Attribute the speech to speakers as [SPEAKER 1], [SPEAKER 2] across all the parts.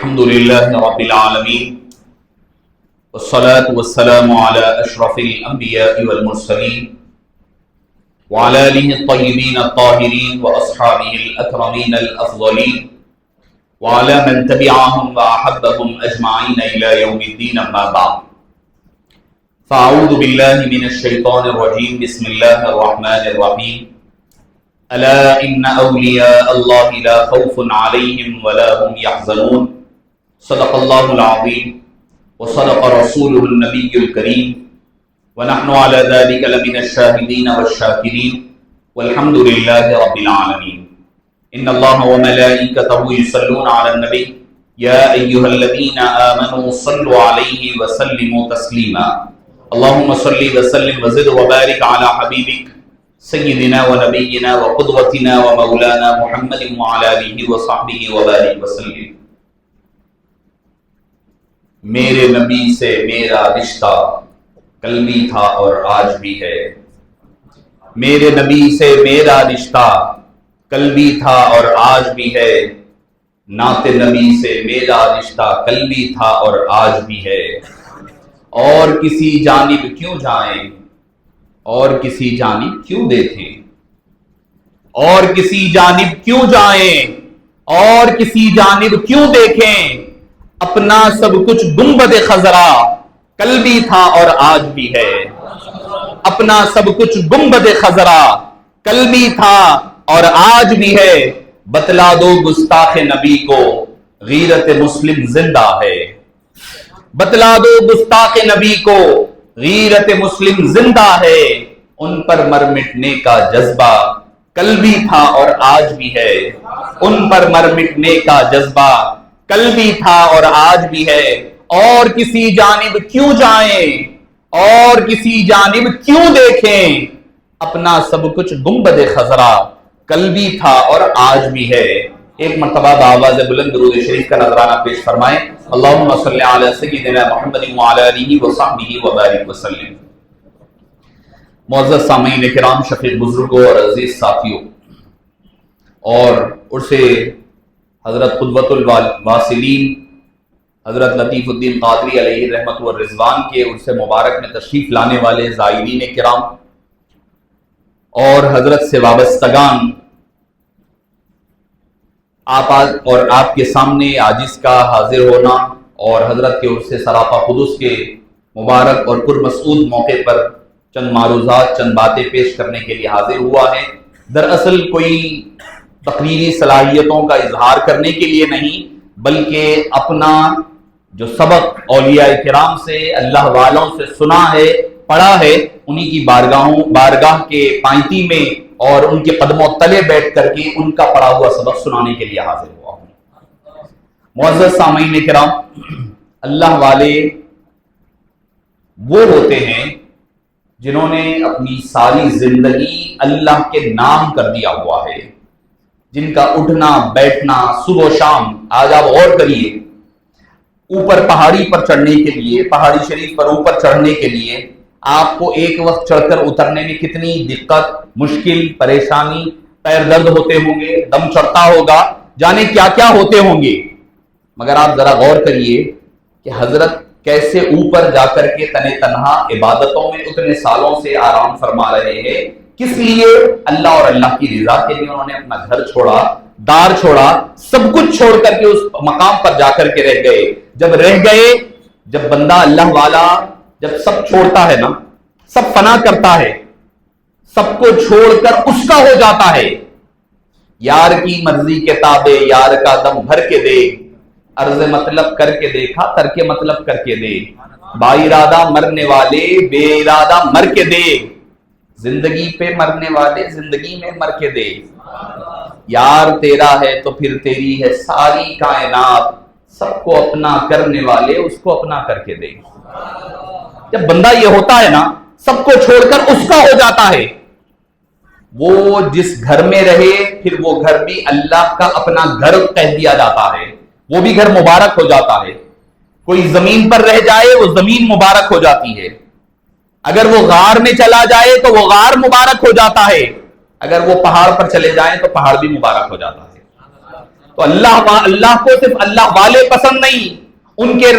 [SPEAKER 1] الحمد لله رب العالمين والصلاة والسلام على أشرف الأنبياء والمرسلين وعلى آله الطيبين الطاهرين وأصحابه الأكرمين الأفضلين وعلى من تبعهم وأحبهم أجمعين إلى يوم الدين أما بعد فأعوذ بالله من الشيطان الرجيم بسم الله الرحمن الرحيم ألا إن أولياء الله لا خوف عليهم ولا هم يحزنون صدق الله العظيم وصدق رسوله النبي الكريم ونحن على ذلك لمن الشاهدين والشاكرين والحمد لله رب العالمين إن الله وملائكته يصلون على النبي يا أيها الذين آمنوا صلوا عليه وسلموا تسليما اللهم صل وسلم وزد وبارك على حبيبك سيدنا ونبينا وقدوتنا ومولانا محمد وعلى آله وصحبه وبارك وسلم. میرے نبی سے میرا رشتہ کل بھی تھا اور آج بھی ہے. میرے نبی سے میرا رشتہ کل بھی تھا اور آج بھی ہے. نعت نبی سے میرا رشتہ کل بھی تھا اور آج بھی ہے. اور کسی جانب کیوں جائیں اور کسی جانب کیوں دیکھیں, اور کسی جانب کیوں جائیں اور کسی جانب کیوں دیکھیں, اپنا سب کچھ گنبد خضرا کل بھی تھا اور آج بھی ہے. اپنا سب کچھ گنبد خضرا کل بھی تھا اور آج بھی ہے. بتلا دو گستاخ نبی کو غیرت مسلم زندہ ہے. بتلا دو گستاخ نبی کو غیرت مسلم زندہ ہے. ان پر مر مٹنے کا جذبہ کل بھی تھا اور آج بھی ہے. ان پر مر مٹنے کا جذبہ کل بھی تھا اور آج بھی ہے. اور کسی جانب کیوں جائیں اور کسی جانب کیوں دیکھیں, اپنا سب کچھ گنبد خضرا کل بھی تھا اور آج بھی ہے. ایک مرتبہ بآواز بلند درود شریف کا نذرانہ پیش فرمائیں. اللہم صلی علی سیدنا محمد وعلی آلہ وصحبہ وبارک وسلم. معزز سامعین کرام, شفیق بزرگوں اور عزیز ساتھیوں, اور عرص حضرت قدوۃ الواصلین حضرت لطیف الدین قادری علیہ رحمت والرضوان کے عرص مبارک میں تشریف لانے والے زائرین کرام اور حضرت سے وابستگان, آپ کے سامنے عاجز کا حاضر ہونا اور حضرت کے عرص سراپا قدس کے مبارک اور پرمسعود موقع پر چند معروضات, چند باتیں پیش کرنے کے لیے حاضر ہوا ہے. دراصل کوئی تقریری صلاحیتوں کا اظہار کرنے کے لیے نہیں, بلکہ اپنا جو سبق اولیاء کرام سے, اللہ والوں سے سنا ہے, پڑھا ہے, انہی کی بارگاہ کے پائنتی میں اور ان کے قدموں تلے بیٹھ کر کے ان کا پڑھا ہوا سبق سنانے کے لیے حاضر ہوا ہوں. معزز سامعین کرام, اللہ والے وہ ہوتے ہیں جنہوں نے اپنی ساری زندگی اللہ کے نام کر دیا ہوا ہے, جن کا اٹھنا بیٹھنا صبح و شام. آج آپ غور کریے, اوپر پہاڑی پر چڑھنے کے لیے, پہاڑی شریف پر اوپر چڑھنے کے لیے آپ کو ایک وقت چڑھ کر اترنے میں کتنی دقت, مشکل, پریشانی, پیر درد ہوتے ہوں گے, دم چڑھتا ہوگا, جانے کیا کیا ہوتے ہوں گے. مگر آپ ذرا غور کریے کہ حضرت کیسے اوپر جا کر کے تنے تنہا عبادتوں میں اتنے سالوں سے آرام فرما رہے ہیں. کس لیے؟ اللہ اور اللہ کی رضا کے لیے انہوں نے اپنا گھر چھوڑا, دار چھوڑا, سب کچھ چھوڑ کر کے اس مقام پر جا کر کے رہ گئے. جب رہ گئے, جب بندہ اللہ والا جب سب چھوڑتا ہے نا, سب فنا کرتا ہے, سب کو چھوڑ کر اس کا ہو جاتا ہے. یار کی مرضی کے تابع یار کا دم بھر کے دے, عرض مطلب کر کے دیکھا ترک مطلب کر کے دے, با ارادہ مرنے والے بے ارادہ مر کے دے, زندگی پہ مرنے والے زندگی میں مر کے دے. یار تیرا ہے تو پھر تیری ہے ساری کائنات, سب کو اپنا کرنے والے اس کو اپنا کر کے دے. جب بندہ یہ ہوتا ہے نا, سب کو چھوڑ کر اس کا ہو جاتا ہے, وہ جس گھر میں رہے پھر وہ گھر بھی اللہ کا اپنا گھر کہہ دیا جاتا ہے, وہ بھی گھر مبارک ہو جاتا ہے. کوئی زمین پر رہ جائے وہ زمین مبارک ہو جاتی ہے, اگر وہ غار میں چلا جائے تو وہ غار مبارک ہو جاتا ہے, اگر وہ پہاڑ پر چلے جائیں تو پہاڑ بھی مبارک ہو جاتا ہے. تو تو اللہ کو صرف اللہ والے پسند نہیں، ان کے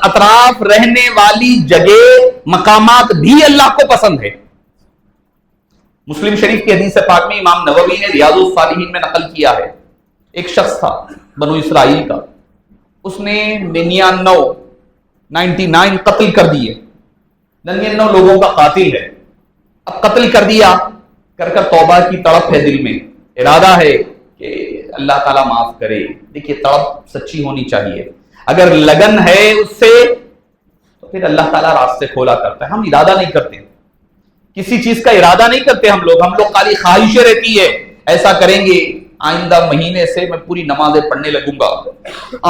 [SPEAKER 1] اطراف رہنے والی جگہ مقامات بھی اللہ کو پسند ہے۔ مسلم شریف کی حدیث پاک میں امام نووی نے ریاض الصالحین میں نقل کیا ہے، ایک شخص تھا بنو اسرائیل کا، اس نے 99 قتل کر دیے، 99 لوگوں کا قاتل ہے۔ اب قتل کر دیا، کر توبہ کی تڑپ ہے دل میں، ارادہ ہے کہ اللہ تعالیٰ معاف کرے۔ دیکھیے تڑپ سچی ہونی چاہیے، اگر لگن ہے اس سے تو پھر اللہ تعالیٰ راستے کھولا کرتا ہے۔ ہم ارادہ نہیں کرتے، کسی چیز کا ارادہ نہیں کرتے ہم لوگ خالی خواہشیں رہتی ہے، ایسا کریں گے، آئندہ مہینے سے میں پوری نمازیں پڑھنے لگوں گا،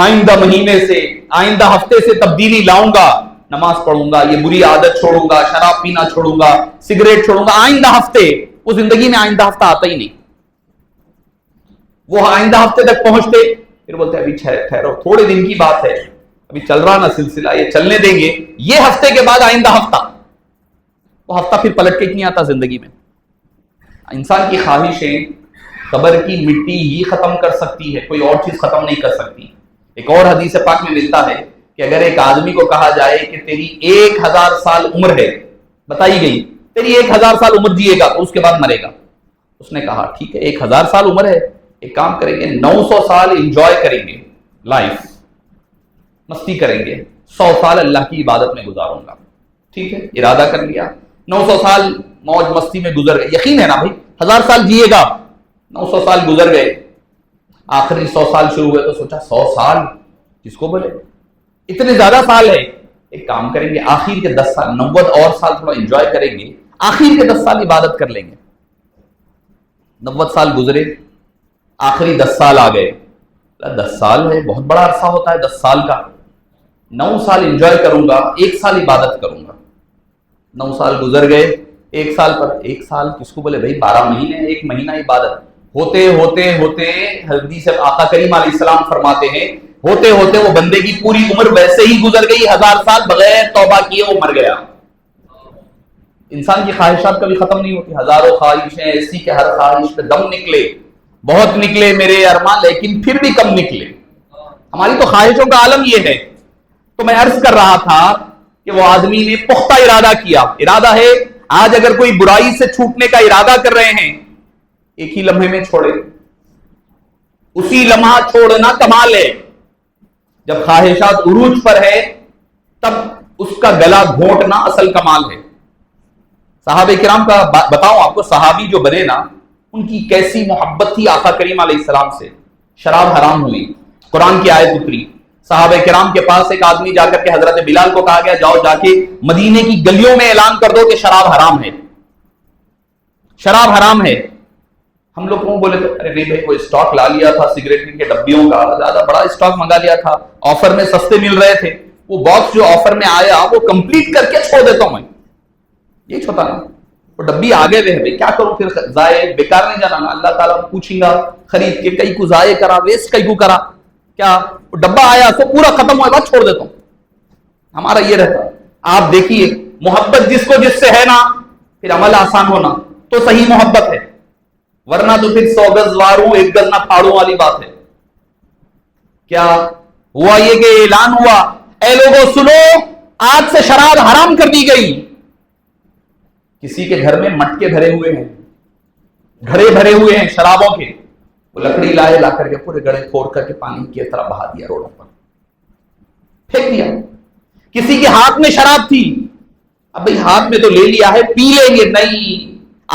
[SPEAKER 1] آئندہ مہینے سے، آئندہ ہفتے سے تبدیلی لاؤں گا، نماز پڑھوں گا، یہ بری عادت چھوڑوں گا، شراب پینا چھوڑوں گا، سگریٹ چھوڑوں گا، آئندہ ہفتے۔ وہ زندگی میں آئندہ ہفتہ آتا ہی نہیں، وہ آئندہ ہفتے تک پہنچتے پھر بولتے ابھی ٹھہرو، تھوڑے دن کی بات ہے، ابھی چل رہا نا سلسلہ، یہ چلنے دیں گے، یہ ہفتے کے بعد آئندہ ہفتہ، وہ ہفتہ پھر پلٹ کے نہیں آتا زندگی میں۔ انسان کی خواہشیں قبر کی مٹی ہی ختم کر سکتی ہے، کوئی اور چیز ختم نہیں کر سکتی۔ ایک اور حدیث پاک میں ملتا ہے کہ اگر ایک آدمی کو کہا جائے کہ تیری 1000 سال عمر ہے، بتائی گئی تیری 1000 سال عمر جیے گا تو اس کے بعد مرے گا، اس نے کہا ٹھیک ہے 1000 سال عمر ہے، ایک کام کریں گے 900 سال انجوائے کریں گے، لائف مستی کریں گے، 100 سال اللہ کی عبادت میں گزاروں گا۔ ٹھیک ہے، ارادہ کر لیا، 900 سال موج مستی میں گزر گئے، یقین ہے نا بھائی 1000 سال جیے گا، 900 سال گزر گئے، آخری 100 سال شروع ہوئے تو سوچا 100 سال کس کو بولے، اتنے زیادہ سال ہے، ایک کام کریں گے آخر کے 10 سال 90 اور سال تھوڑا انجوائے کریں گے، آخر کے 10 سال عبادت کر لیں گے۔ 90 سال گزرے، آخری 10 سال آ گئے، 10 سال ہے بہت بڑا عرصہ ہوتا ہے 10 سال کا، 9 سال انجوائے کروں گا، 1 سال عبادت کروں گا۔ 9 سال گزر گئے، 1 سال پر 1 سال کس کو بولے بھائی 12 مہینے، 1 مہینہ عبادت، ہوتے ہوتے ہوتے حدیث آقا کریم علیہ السلام فرماتے ہیں ہوتے ہوتے وہ بندے کی پوری عمر ویسے ہی گزر گئی، 1000 سال بغیر توبہ کیے وہ مر گیا۔ انسان کی خواہشات کبھی ختم نہیں ہوتی، ہزاروں خواہشیں ایسی کہ ہر خواہش پہ دم نکلے، بہت نکلے میرے ارمان لیکن پھر بھی کم نکلے۔ ہماری تو خواہشوں کا عالم یہ ہے۔ تو میں عرض کر رہا تھا کہ وہ آدمی نے پختہ ارادہ کیا، ارادہ ہے آج اگر کوئی برائی سے چھوٹنے کا ارادہ کر رہے ہیں، ایک ہی لمحے میں چھوڑے، اسی لمحہ چھوڑنا کمال ہے۔ جب خواہشات عروج پر ہے تب اس کا گلا گھونٹنا اصل کمال ہے۔ صحابہ کرام کا بتاؤں آپ کو، صحابی جو بنے نا ان کی کیسی محبت تھی آقا کریم علیہ السلام سے۔ شراب حرام ہوئی، قرآن کی آیت اتری، صحابہ کرام کے پاس ایک آدمی جا کر کے حضرت بلال کو کہا گیا جاؤ جا کے مدینے کی گلیوں میں اعلان کر دو کہ شراب حرام ہے، شراب حرام ہے۔ ہم لوگ کو بولے تو ارے نہیں بھائی وہ اسٹاک لا لیا تھا سگریٹ کے ڈبیوں کا، زیادہ بڑا اسٹاک منگا لیا تھا، آفر میں سستے مل رہے تھے، وہ باکس جو آفر میں آیا وہ کمپلیٹ کر کے چھوڑ دیتا ہوں میں، یہ چھوٹا نا وہ ڈبی آگے رہے بھائی کیا کروں، پھر ضائع بیکار نہیں جانا نا، اللہ تعالیٰ پوچھیں گا خرید کے کئی کو ضائع کرا، ویسٹ کئی کو کرا، کیا وہ ڈبا آیا تو پورا ختم ہوا بعد چھوڑ دیتا ہوں، ہمارا یہ رہتا۔ آپ دیکھیے محبت جس کو جس سے ہے نا پھر عمل آسان ہونا تو صحیح محبت ہے، ورنہ تو پھر 100 گز واروں 1 گز نہ پھاڑوں والی بات ہے۔ کیا ہوا یہ کہ اعلان ہوا اے لوگوں سنو آج سے شراب حرام کر دی گئی۔ کسی کے گھر میں مٹکے بھرے ہوئے ہیں، گھڑے بھرے ہوئے ہیں شرابوں کے، وہ لکڑی لائے، لا کر کے پورے گڑھے پھوڑ کر کے پانی کی طرح بہا دیا، روڈوں پر پھینک دیا۔ کسی کے ہاتھ میں شراب تھی، اب بھائی ہاتھ میں تو لے لیا ہے پی لیں گے، نہیں،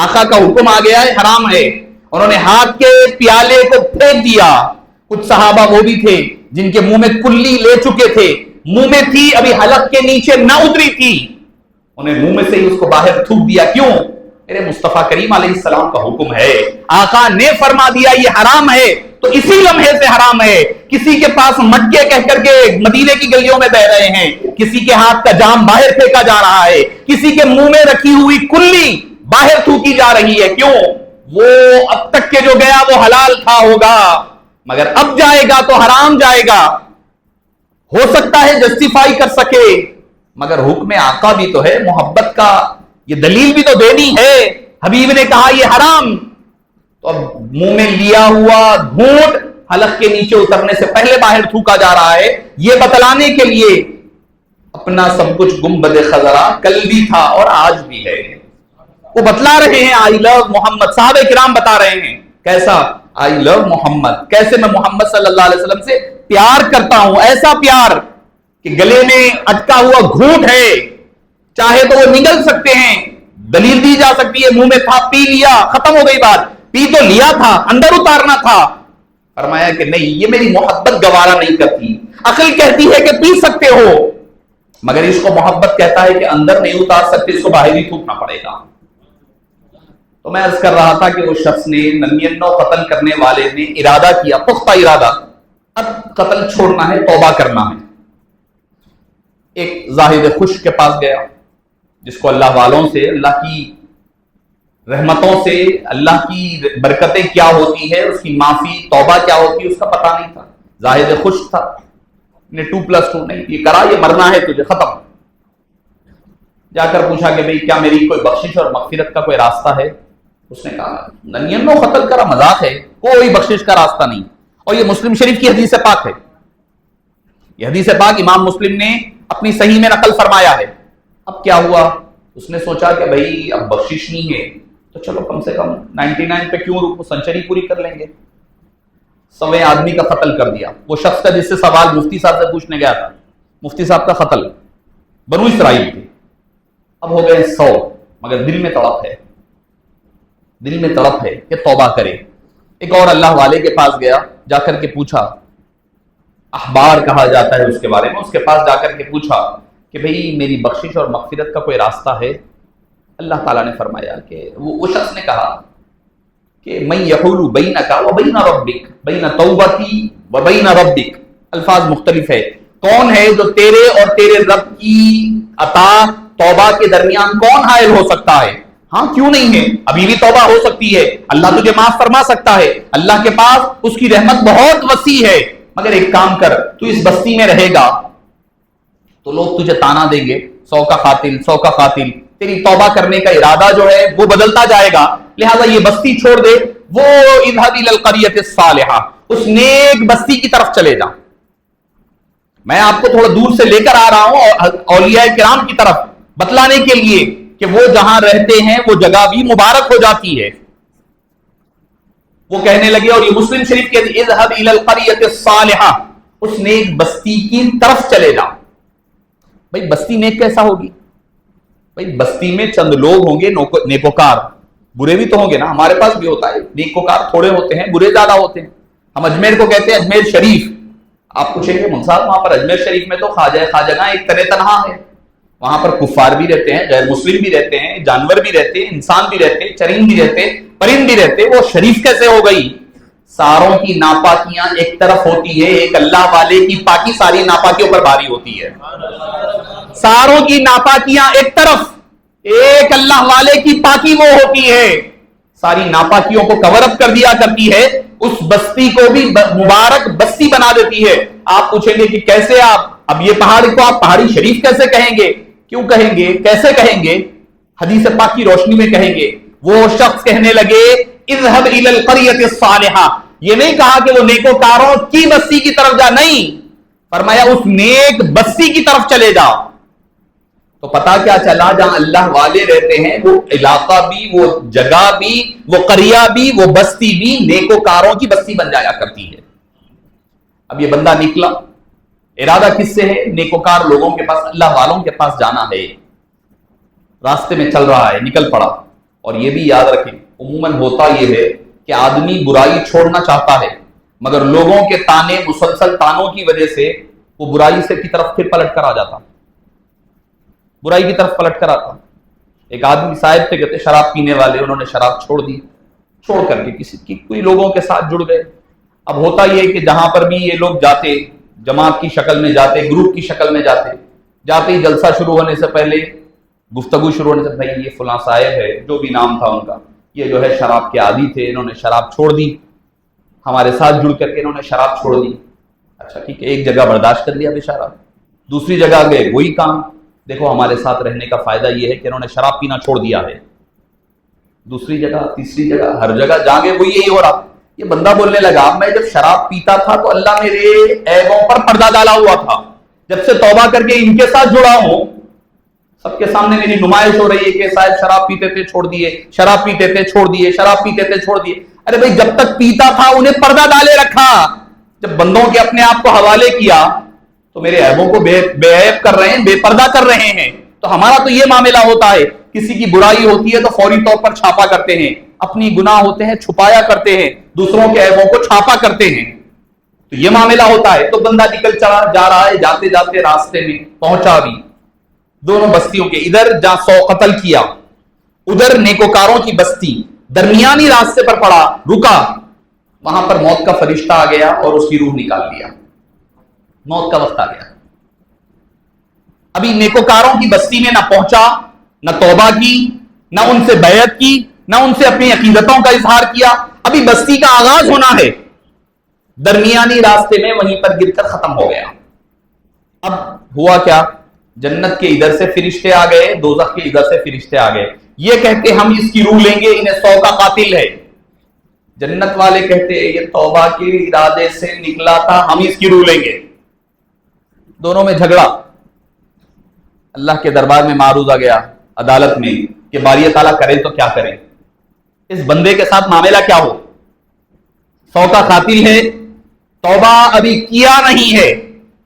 [SPEAKER 1] آقا کا حکم آ گیا ہے حرام ہے، انہوں نے ہاتھ کے پیالے کو پھینک دیا۔ کچھ صحابہ وہ بھی تھے جن کے منہ میں کلی لے چکے تھے، منہ میں تھی ابھی حلق کے نیچے نہ اتری تھی، انہیں منہ میں سے ہی اس کو باہر تھوک دیا۔ کیوں؟ میرے مصطفیٰ کریم علیہ السلام کا حکم ہے، آقا نے فرما دیا یہ حرام ہے تو اسی لمحے سے حرام ہے۔ کسی کے پاس مٹکے کہہ کر کے مدینے کی گلیوں میں بہ رہے ہیں، کسی کے ہاتھ کا جام باہر پھینکا جا رہا ہے، کسی کے منہ میں رکھی ہوئی کلی باہر تھوکی جا رہی ہے۔ کیوں؟ وہ اب تک کے جو گیا وہ حلال تھا ہوگا، مگر اب جائے گا تو حرام جائے گا۔ ہو سکتا ہے جسٹیفائی کر سکے، مگر حکم آقا بھی تو ہے، محبت کا یہ دلیل بھی تو دینی ہے۔ حبیب نے کہا یہ حرام، تو اب منہ میں لیا ہوا گھونٹ حلق کے نیچے اترنے سے پہلے باہر تھوکا جا رہا ہے، یہ بتلانے کے لیے اپنا سب کچھ گنبد خضرا کل بھی تھا اور آج بھی ہے۔ وہ بتلا رہے ہیں آئی لو محمد، صحابہ کرام بتا رہے ہیں کیسا آئی لو محمد، کیسے میں محمد صلی اللہ علیہ وسلم سے پیار کرتا ہوں، ایسا پیار کہ گلے میں اٹکا ہوا گھونٹ ہے، چاہے تو وہ نگل سکتے ہیں، دلیل دی جا سکتی ہے، منہ میں تھا پی لیا ختم ہو گئی بات، پی تو لیا تھا اندر اتارنا تھا۔ فرمایا کہ نہیں، یہ میری محبت گوارا نہیں کرتی، عقل کہتی ہے کہ پی سکتے ہو، مگر اس کو محبت کہتا ہے کہ اندر نہیں اتار سکتے، اس کو باہر ہی تھوکنا پڑے گا۔ تو میں عرض کر رہا تھا کہ اس شخص نے 99 قتل کرنے والے نے ارادہ کیا، پختہ ارادہ، اب قتل چھوڑنا ہے، توبہ کرنا ہے۔ ایک زاہد خشک کے پاس گیا جس کو اللہ والوں سے، اللہ کی رحمتوں سے، اللہ کی برکتیں کیا ہوتی ہے، اس کی معافی توبہ کیا ہوتی ہے اس کا پتہ نہیں تھا، زاہد خشک تھا، نے 2+2 نہیں، یہ کرا، یہ مرنا ہے تجھے، ختم۔ جا کر پوچھا کہ بھئی کیا میری کوئی بخشش اور مغفرت کا کوئی راستہ ہے؟ اس نے کہا 99 قتل کرا مذاق ہے، کوئی بخشش کا راستہ نہیں، اور یہ مسلم شریف کی حدیث پاک ہے، یہ حدیث پاک امام مسلم نے اپنی صحیح میں نقل فرمایا ہے۔ اب کیا ہوا؟ اس نے سوچا کہ بھئی اب بخشش نہیں ہے تو چلو کم سے کم 99 پہ کیوں رکو، سنچری پوری کر لیں گے۔ 100 آدمی کا قتل کر دیا، وہ شخص کا جس سے سوال مفتی صاحب سے پوچھنے گیا تھا، مفتی صاحب کا قتل، بنو اسرائیل تھے، اب ہو گئے 100، مگر دل میں تڑپ ہے، دل میں تڑپ ہے کہ توبہ کرے۔ ایک اور اللہ والے کے پاس گیا، جا کر کے پوچھا، احبار کہا جاتا ہے اس کے بارے میں، اس کے پاس جا کر کے پوچھا کہ بھئی میری بخشش اور مغفرت کا کوئی راستہ ہے؟ اللہ تعالیٰ نے فرمایا کہ وہ شخص نے کہا کہ من یحول بینک و بین ربک، بین توبتی و بین ربک، الفاظ مختلف ہے، کون ہے جو تیرے اور تیرے رب کی عطا توبہ کے درمیان کون حائل ہو سکتا ہے؟ ہاں کیوں نہیں ہے، ابھی بھی توبہ ہو سکتی ہے، اللہ تجھے معاف فرما سکتا ہے، اللہ کے پاس اس کی رحمت بہت وسیع ہے، مگر ایک کام کر، تو اس بستی میں رہے گا تو لوگ تجھے تانا دیں گے، 100 کا قاتل، 100 کا قاتل، تیری توبہ کرنے کا ارادہ جو ہے وہ بدلتا جائے گا، لہذا یہ بستی چھوڑ دے، وہ اذهب الى القرية الصالحة، اس نیک بستی کی طرف چلے جا۔ میں آپ کو تھوڑا دور سے لے کر آ رہا ہوں اولیاء کرام کی طرف، بتلانے کے لیے کہ وہ جہاں رہتے ہیں وہ جگہ بھی مبارک ہو جاتی ہے۔ وہ کہنے لگے، اور یہ مسلم شریف کے اذهب الى القرية الصالحة، اس نیک بستی کی طرف چلے جا۔ بھئی بستی نیک کیسا ہوگی؟ بھئی بستی میں چند لوگ ہوں گے نیکوکار، برے بھی تو ہوں گے نا، ہمارے پاس بھی ہوتا ہے، نیکوکار تھوڑے ہوتے ہیں، برے زیادہ ہوتے ہیں۔ ہم اجمیر کو کہتے ہیں اجمیر شریف، آپ پوچھیں گے منصاب وہاں پر اجمیر شریف میں تو خواجہ ایک تنہ تنہا ہے، وہاں پر کفار بھی رہتے ہیں، غیر مسلم بھی رہتے ہیں، جانور بھی رہتے ہیں، انسان بھی رہتے ہیں، چرند بھی رہتے ہیں، پرند بھی رہتے ہیں، وہ شریف کیسے ہو گئی؟ ساروں کی ناپاکیاں ایک طرف ہوتی ہے، ایک اللہ والے کی پاکی ساری ناپاکیوں پر بھاری ہوتی ہے۔ ساروں کی ناپاکیاں ایک طرف، ایک اللہ والے کی پاکی وہ ہوتی ہے، ساری ناپاکیوں کو کور اپ کر دیا کرتی ہے، اس بستی کو بھی مبارک بستی بنا دیتی ہے۔ آپ پوچھیں گے کہ کیسے آپ، اب یہ پہاڑ کو آپ پہاڑی شریف کیسے کہیں گے؟ کیوں کہیں گے؟ کیسے کہیں گے؟ حدیث پاک کی روشنی میں کہیں گے۔ وہ شخص کہنے لگے اذهب الى القرية الصالحة، یہ نہیں کہا کہ وہ نیکوکاروں کی بستی کی طرف جا، نہیں، فرمایا اس نیک بستی کی طرف چلے جا۔ تو پتا کیا چلا، جہاں اللہ والے رہتے ہیں وہ علاقہ بھی، وہ جگہ بھی، وہ قریہ بھی، وہ بستی بھی نیکوکاروں کی بستی بن جایا کرتی ہے۔ اب یہ بندہ نکلا، ارادہ کس سے ہے؟ نیکوکار لوگوں کے پاس، اللہ والوں کے پاس جانا ہے، راستے میں چل رہا ہے، نکل پڑا۔ اور یہ بھی یاد رکھیں، عموماً ہوتا یہ ہے کہ آدمی برائی چھوڑنا چاہتا ہے، مگر لوگوں کے تانے، مسلسل تانوں کی وجہ سے وہ برائی سے کی طرف پھر پلٹ کر آ جاتا، برائی کی طرف پلٹ کر آتا۔ ایک آدمی صاحب تھے، کہتے شراب پینے والے، انہوں نے شراب چھوڑ دی، چھوڑ کر کے کوئی لوگوں کے ساتھ جڑ گئے۔ اب ہوتا یہ ہے کہ جہاں پر بھی یہ لوگ جاتے، جماعت کی شکل میں جاتے، گروپ کی شکل میں جاتے ہی جلسہ شروع ہونے سے پہلے، گفتگو شروع ہونے سے، بھائی یہ فلاں صاحب ہے، جو بھی نام تھا ان کا، یہ جو ہے شراب کے عادی تھے، انہوں نے شراب چھوڑ دی، ہمارے ساتھ جڑ کر کے انہوں نے شراب چھوڑ دی۔ اچھا ٹھیک ہے، ایک جگہ برداشت کر لیا بیچارہ، دوسری جگہ گئے وہی کام، دیکھو ہمارے ساتھ رہنے کا فائدہ یہ ہے کہ انہوں نے شراب پینا چھوڑ دیا ہے، دوسری جگہ، تیسری جگہ، ہر جگہ جا گئے وہ یہی ہو رہا۔ یہ بندہ بولنے لگا میں جب شراب پیتا تھا تو اللہ میرے عیبوں پر پردہ ڈالا ہوا تھا، جب سے توبہ کر کے ان کے ساتھ جڑا ہوں سب کے سامنے میری نمائش ہو رہی ہے کہ صاحب شراب پیتے تھے چھوڑ دیے، شراب پیتے تھے چھوڑ دیے، شراب پیتے تھے چھوڑ دیے۔ ارے بھائی جب تک پیتا تھا انہیں پردہ ڈالے رکھا، جب بندوں کے اپنے آپ کو حوالے کیا تو میرے عیبوں کو بے عیب کر رہے ہیں، بے پردہ کر رہے ہیں۔ تو ہمارا تو یہ معاملہ ہوتا ہے، کسی کی برائی ہوتی ہے تو فوری طور پر چھاپا کرتے ہیں، اپنی گناہ ہوتے ہیں چھپایا کرتے ہیں، دوسروں کے عیبوں کو چھاپا کرتے ہیں، تو یہ معاملہ ہوتا ہے۔ تو بندہ نکل چلا جا رہا ہے، جاتے جاتے راستے میں پہنچا بھی دونوں بستیوں کے، ادھر جہاں 100 قتل کیا، ادھر نیکوکاروں کی بستی، درمیانی راستے پر پڑا، رکا، وہاں پر موت کا فرشتہ آ گیا اور اس کی روح نکال لیا، موت کا وقت آ گیا۔ ابھی نیکوکاروں کی بستی میں نہ پہنچا، نہ توبہ کی، نہ ان سے بیعت کی، نہ ان سے اپنی عقیدتوں کا اظہار کیا، ابھی بستی کا آغاز ہونا ہے، درمیانی راستے میں وہیں پر گر کر ختم ہو گیا۔ اب ہوا کیا؟ جنت کے ادھر سے فرشتے آ گئے، دوزخ کے ادھر سے فرشتے آ گئے، یہ کہتے ہم اس کی روح لیں گے، انہیں 100 کا قاتل ہے۔ جنت والے کہتے یہ توبہ کے ارادے سے نکلا تھا، ہم اس کی روح لیں گے۔ دونوں میں جھگڑا، اللہ کے دربار میں معروض آ گیا عدالت میں کہ باری تعالیٰ کرے تو کیا کرے، اس بندے کے ساتھ معاملہ کیا ہو؟ 100 کا قاتل ہے، توبہ ابھی کیا نہیں ہے،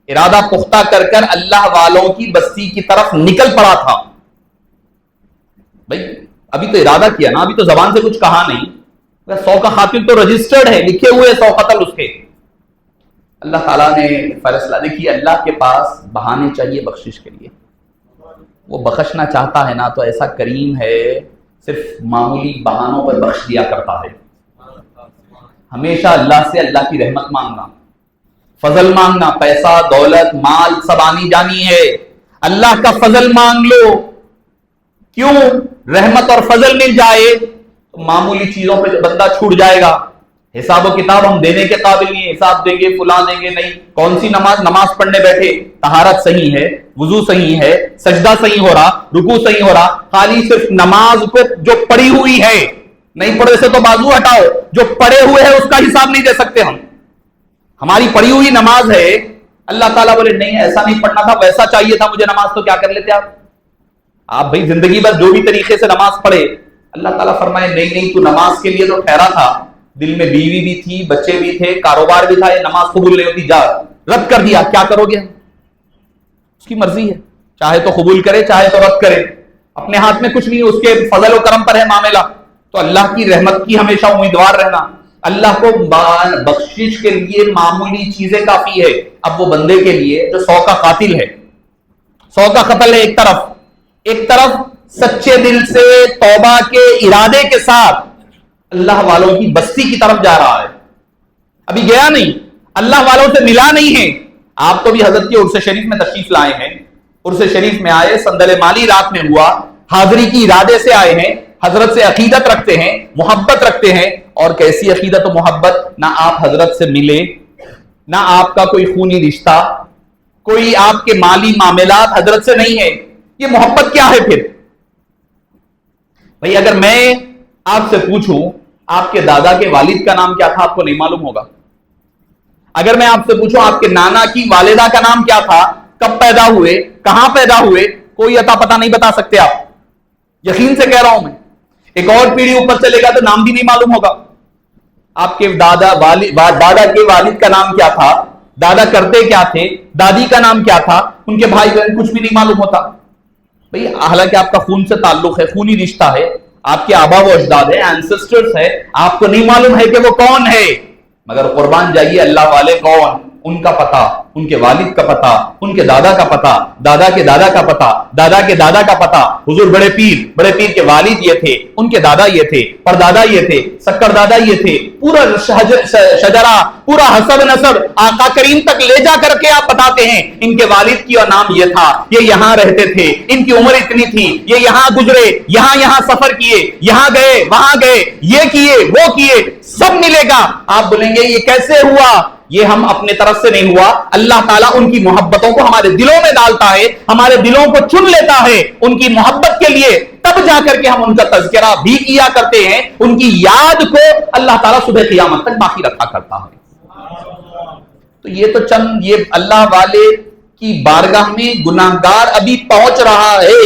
[SPEAKER 1] ارادہ پختہ کر کر اللہ والوں کی بستی کی طرف نکل پڑا تھا۔ بھائی ابھی تو ارادہ کیا نا، ابھی تو زبان سے کچھ کہا نہیں، 100 کا قاتل تو رجسٹرڈ ہے، لکھے ہوئے 100 قتل اس کے۔ اللہ تعالیٰ نے فیصلہ، دیکھیے اللہ کے پاس بہانے چاہیے بخشش کے لیے، وہ بخشنا چاہتا ہے نا تو ایسا کریم ہے، صرف معمولی بہانوں پر بخش دیا کرتا ہے۔ ہمیشہ اللہ سے اللہ کی رحمت مانگنا، فضل مانگنا، پیسہ دولت مال سب آنی جانی ہے، اللہ کا فضل مانگ لو، کیوں؟ رحمت اور فضل مل جائے تو معمولی چیزوں پہ بندہ چھوٹ جائے گا۔ حساب و کتاب ہم دینے کے قابل نہیں، حساب دیں گے فلاں دیں گے، نہیں، کون سی نماز پڑھنے بیٹھے، طہارت صحیح ہے، وضو صحیح ہے، سجدہ صحیح ہو رہا، رکوع صحیح ہو رہا، خالی صرف نماز کو جو پڑھی ہوئی ہے، نہیں پڑھے سے تو بازو ہٹاؤ، جو پڑھے ہوئے ہیں اس کا حساب نہیں دے سکتے ہم۔ ہماری پڑھی ہوئی نماز ہے، اللہ تعالیٰ بولے نہیں ایسا نہیں پڑھنا تھا، ویسا چاہیے تھا مجھے نماز، تو کیا کر لیتے آپ بھائی زندگی بھر جو بھی طریقے سے نماز پڑھے، اللہ تعالیٰ فرمائے نہیں تو نماز کے لیے تو ٹھہرا تھا، دل میں بیوی بھی تھی، بچے بھی تھے، کاروبار بھی تھا، یہ نماز قبول نہیں ہوتی، جا رد کر دیا، کیا کرو گے؟ اس کی مرضی ہے، چاہے تو قبول کرے چاہے تو رد کرے، اپنے ہاتھ میں کچھ نہیں، اس کے فضل و کرم پر ہے معاملہ۔ تو اللہ کی رحمت کی ہمیشہ امیدوار رہنا، اللہ کو بخشش کے لیے معمولی چیزیں کافی ہے۔ اب وہ بندے کے لیے جو 100 کا قاتل ہے، 100 کا قتل ہے، ایک طرف سچے دل سے توبہ کے ارادے کے ساتھ اللہ والوں کی بستی کی طرف جا رہا ہے، ابھی گیا نہیں، اللہ والوں سے ملا نہیں ہے۔ آپ تو بھی حضرت کی عرس شریف میں تشریف لائے ہیں، عرس شریف میں آئے، سندل مالی رات میں ہوا، حاضری کی ارادے سے آئے ہیں، حضرت سے عقیدت رکھتے ہیں، محبت رکھتے ہیں، اور کیسی عقیدت و محبت، نہ آپ حضرت سے ملے، نہ آپ کا کوئی خونی رشتہ، کوئی آپ کے مالی معاملات حضرت سے نہیں ہے، یہ محبت کیا ہے پھر؟ بھئی اگر میں آپ سے پوچھوں آپ کے دادا کے والد کا نام کیا تھا، آپ کو نہیں معلوم ہوگا۔ اگر میں آپ سے پوچھوں آپ کے نانا کی والدہ کا نام کیا تھا، کب پیدا ہوئے، کہاں پیدا ہوئے، کوئی عطا پتہ نہیں بتا سکتے آپ، یقین سے کہہ رہا ہوں میں۔ ایک اور پیڑھی اوپر چلے گا تو نام بھی نہیں معلوم ہوگا، آپ کے دادا کے والد کا نام کیا تھا، دادا کرتے کیا تھے، دادی کا نام کیا تھا، ان کے بھائی بہن کچھ بھی نہیں معلوم ہوتا۔ بھئی حالانکہ آپ کا خون سے تعلق ہے، خونی رشتہ ہے، آپ کے آبا و اجداد ہے، اینسسٹرز ہے، آپ کو نہیں معلوم ہے کہ وہ کون ہے، مگر قربان جائیے اللہ والے کون، ان کا پتہ، ان کے والد کا پتہ، ان کے دادا کا پتہ، دادا کے دادا کا پتہ، دادا کے دادا کا پتہ، حضور بڑے پیر کے والد یہ تھے، ان کے دادا یہ تھے، پردادا یہ تھے، سکر دادا یہ تھے، پورا شجرہ، پورا حسب نسب آقا کریم تک لے جا کر کے آپ بتاتے ہیں ان کے والد کی نام یہ تھا، یہ یہاں رہتے تھے، ان کی عمر اتنی تھی، یہ یہاں گزرے، یہاں سفر کیے، یہاں گئے، وہاں گئے، یہ کیے، وہ کیے، سب ملے گا۔ آپ بولیں گے یہ کیسے ہوا؟ یہ ہم اپنے طرف سے نہیں ہوا، اللہ تعالیٰ ان کی محبتوں کو ہمارے دلوں میں ڈالتا ہے، ہمارے دلوں کو چن لیتا ہے، ان کی محبت کے لیے تب جا کر کے ہم ان کا تذکرہ بھی کیا کرتے ہیں. ان کی یاد کو اللہ تعالیٰ صبح قیامت تک باقی رکھا کرتا ہے. تو یہ تو چند یہ اللہ والے کی بارگاہ میں گناہگار ابھی پہنچ رہا ہے،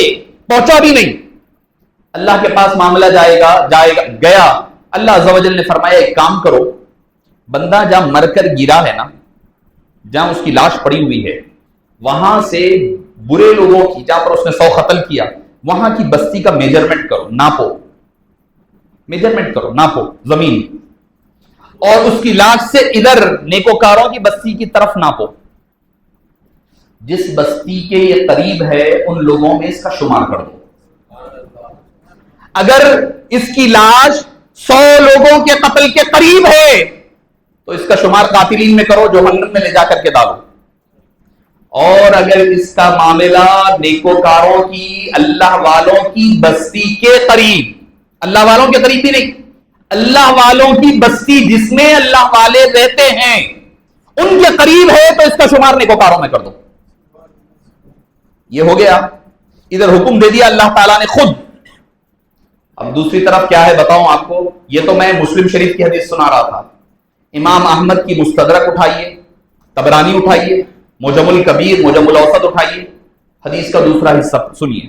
[SPEAKER 1] پہنچا بھی نہیں. اللہ کے پاس معاملہ گیا. اللہ عز و جل نے فرمایا ایک کام کرو، بندہ جہاں مر کر گرا ہے نا، جہاں اس کی لاش پڑی ہوئی ہے، وہاں سے برے لوگوں کی، جہاں پر اس نے 100 قتل کیا، وہاں کی بستی کا میجرمنٹ کرو، ناپو، میجرمنٹ کرو، ناپو زمین، اور اس کی لاش سے ادھر نیکوکاروں کی بستی کی طرف ناپو. جس بستی کے یہ قریب ہے ان لوگوں میں اس کا شمار کر دو. اگر اس کی لاش 100 لوگوں کے قتل کے قریب ہے تو اس کا شمار قاتلین میں کرو، جو جہنم میں لے جا کر کے ڈالو. اور اگر اس کا معاملہ نیکوکاروں کی، اللہ والوں کی بستی کے قریب، اللہ والوں کے قریب بھی نہیں، اللہ والوں کی بستی جس میں اللہ والے رہتے ہیں ان کے قریب ہے تو اس کا شمار نیکوکاروں میں کر دو. یہ ہو گیا، ادھر حکم دے دیا اللہ تعالیٰ نے خود. اب دوسری طرف کیا ہے بتاؤں آپ کو، یہ تو میں مسلم شریف کی حدیث سنا رہا تھا. امام احمد کی مستدرک اٹھائیے، طبرانی اٹھائیے، معجم الکبیر، معجم الاوسط اٹھائیے، حدیث کا دوسرا حصہ سنیے.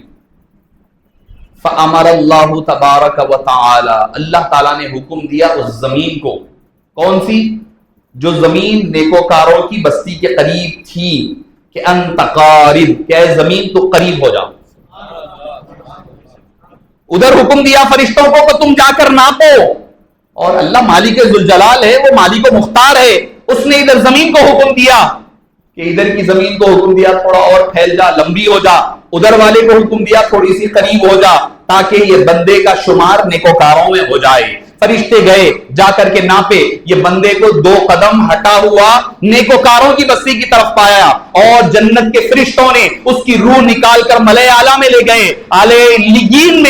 [SPEAKER 1] فَأَمَرَ اللَّهُ تَبَارَكَ وَتَعَالَى، اللہ تعالیٰ نے حکم دیا اس زمین کو، کون سی؟ جو زمین نیکوکاروں کی بستی کے قریب تھی، کہ انت قارب، کہ اے زمین تو قریب ہو جاؤ. ادھر حکم دیا فرشتوں کو کہ تم جا کر ناپو. اور اللہ مالک ذوالجلال ہے، وہ مالک و مختار ہے، اس نے ادھر زمین کو حکم دیا کہ ادھر کی زمین کو حکم دیا تھوڑا اور پھیل جا، لمبی ہو جا. ادھر والے کو حکم دیا تھوڑی سی قریب ہو جا، تاکہ یہ بندے کا شمار نیکوکاروں میں ہو جائے. فرشتے گئے، جا کر کے ناپے، یہ بندے کو 2 قدم ہٹا ہوا نیکوکاروں کی بستی کی طرف پایا، اور جنت کے فرشتوں نے اس کی روح نکال کر ملائے اعلیٰ میں لے گئے، علیین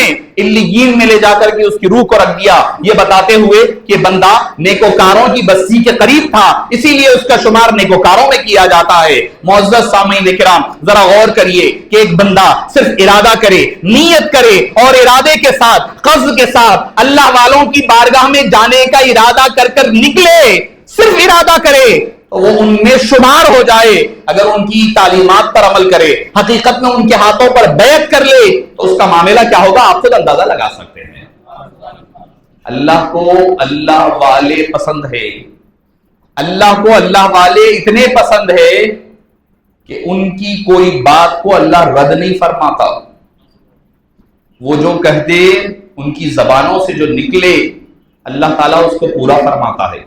[SPEAKER 1] میں لے جا کر کے اس کی روح کو رکھ دیا، یہ بتاتے ہوئے کہ بندہ نیکوکاروں کی بستی کے قریب تھا، اسی لیے اس کا شمار نیکوکاروں میں کیا جاتا ہے. معزز سامعین کرام، ذرا غور کریے کہ ایک بندہ صرف ارادہ کرے، نیت کرے، اور ارادے کے ساتھ، قصد کے ساتھ اللہ والوں کی بارگاہ میں جانے کا ارادہ کر کر نکلے، صرف ارادہ کرے تو وہ ان میں شمار ہو جائے. اگر ان کی تعلیمات پر عمل کرے، حقیقت میں ان کے ہاتھوں پر بیعت کر لے، تو اس کا معاملہ کیا ہوگا آپ خود اندازہ لگا سکتے ہیں. اللہ کو اللہ والے پسند ہے، اللہ کو اللہ والے اتنے پسند ہے کہ ان کی کوئی بات کو اللہ رد نہیں فرماتا. وہ جو کہتے ان کی زبانوں سے جو نکلے اللہ تعالیٰ اس کو پورا فرماتا ہے.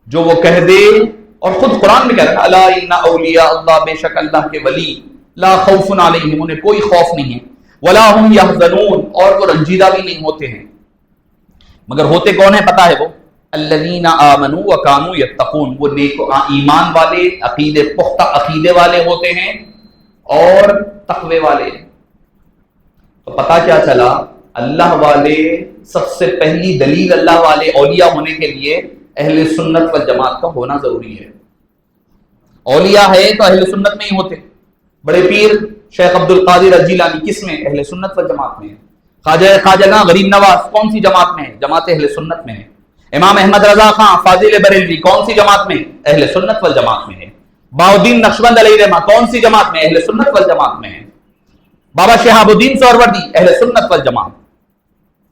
[SPEAKER 1] جو وہ کہہ دے، اور خود قرآن میں کہہ رہا ہے الا ان اولیاء اللہ، بے شک اللہ کے ولی، لا خوف علیہم، انہیں کوئی خوف نہیں ہے، ولا هم يحزنون، اور وہ رنجیدہ بھی نہیں ہوتے ہیں. مگر ہوتے کون ہیں پتہ ہے؟ وہ الذین آمنوا وکانوا یتقون، وہ نیک ایمان والے، عقیدے پختہ عقیدے والے ہوتے ہیں اور تقوی والے. تو پتہ کیا چلا؟ اللہ والے، سب سے پہلی دلیل اللہ والے اولیاء ہونے کے لیے اہل سنت والجماعت کا ہونا ضروری ہے. اولیاء ہے تو اہل سنت میں ہی ہوتے. بڑے پیر شیخ عبد القادر الجیلانی کس میں؟ اہل سنت والجماعت میں ہے. خواجہ غریب نواز کون سی جماعت میں ہے؟ جماعت اہل سنت میں ہے. امام احمد رضا خان فاضل بریلوی کون سی جماعت میں؟ اہل سنت والجماعت میں ہے. بہاؤالدین نقشبند علیہ رحمہ کون سی جماعت میں؟ اہل سنت والجماعت میں ہے. بابا شہاب الدین سہروردی اہل سنت والجماعت.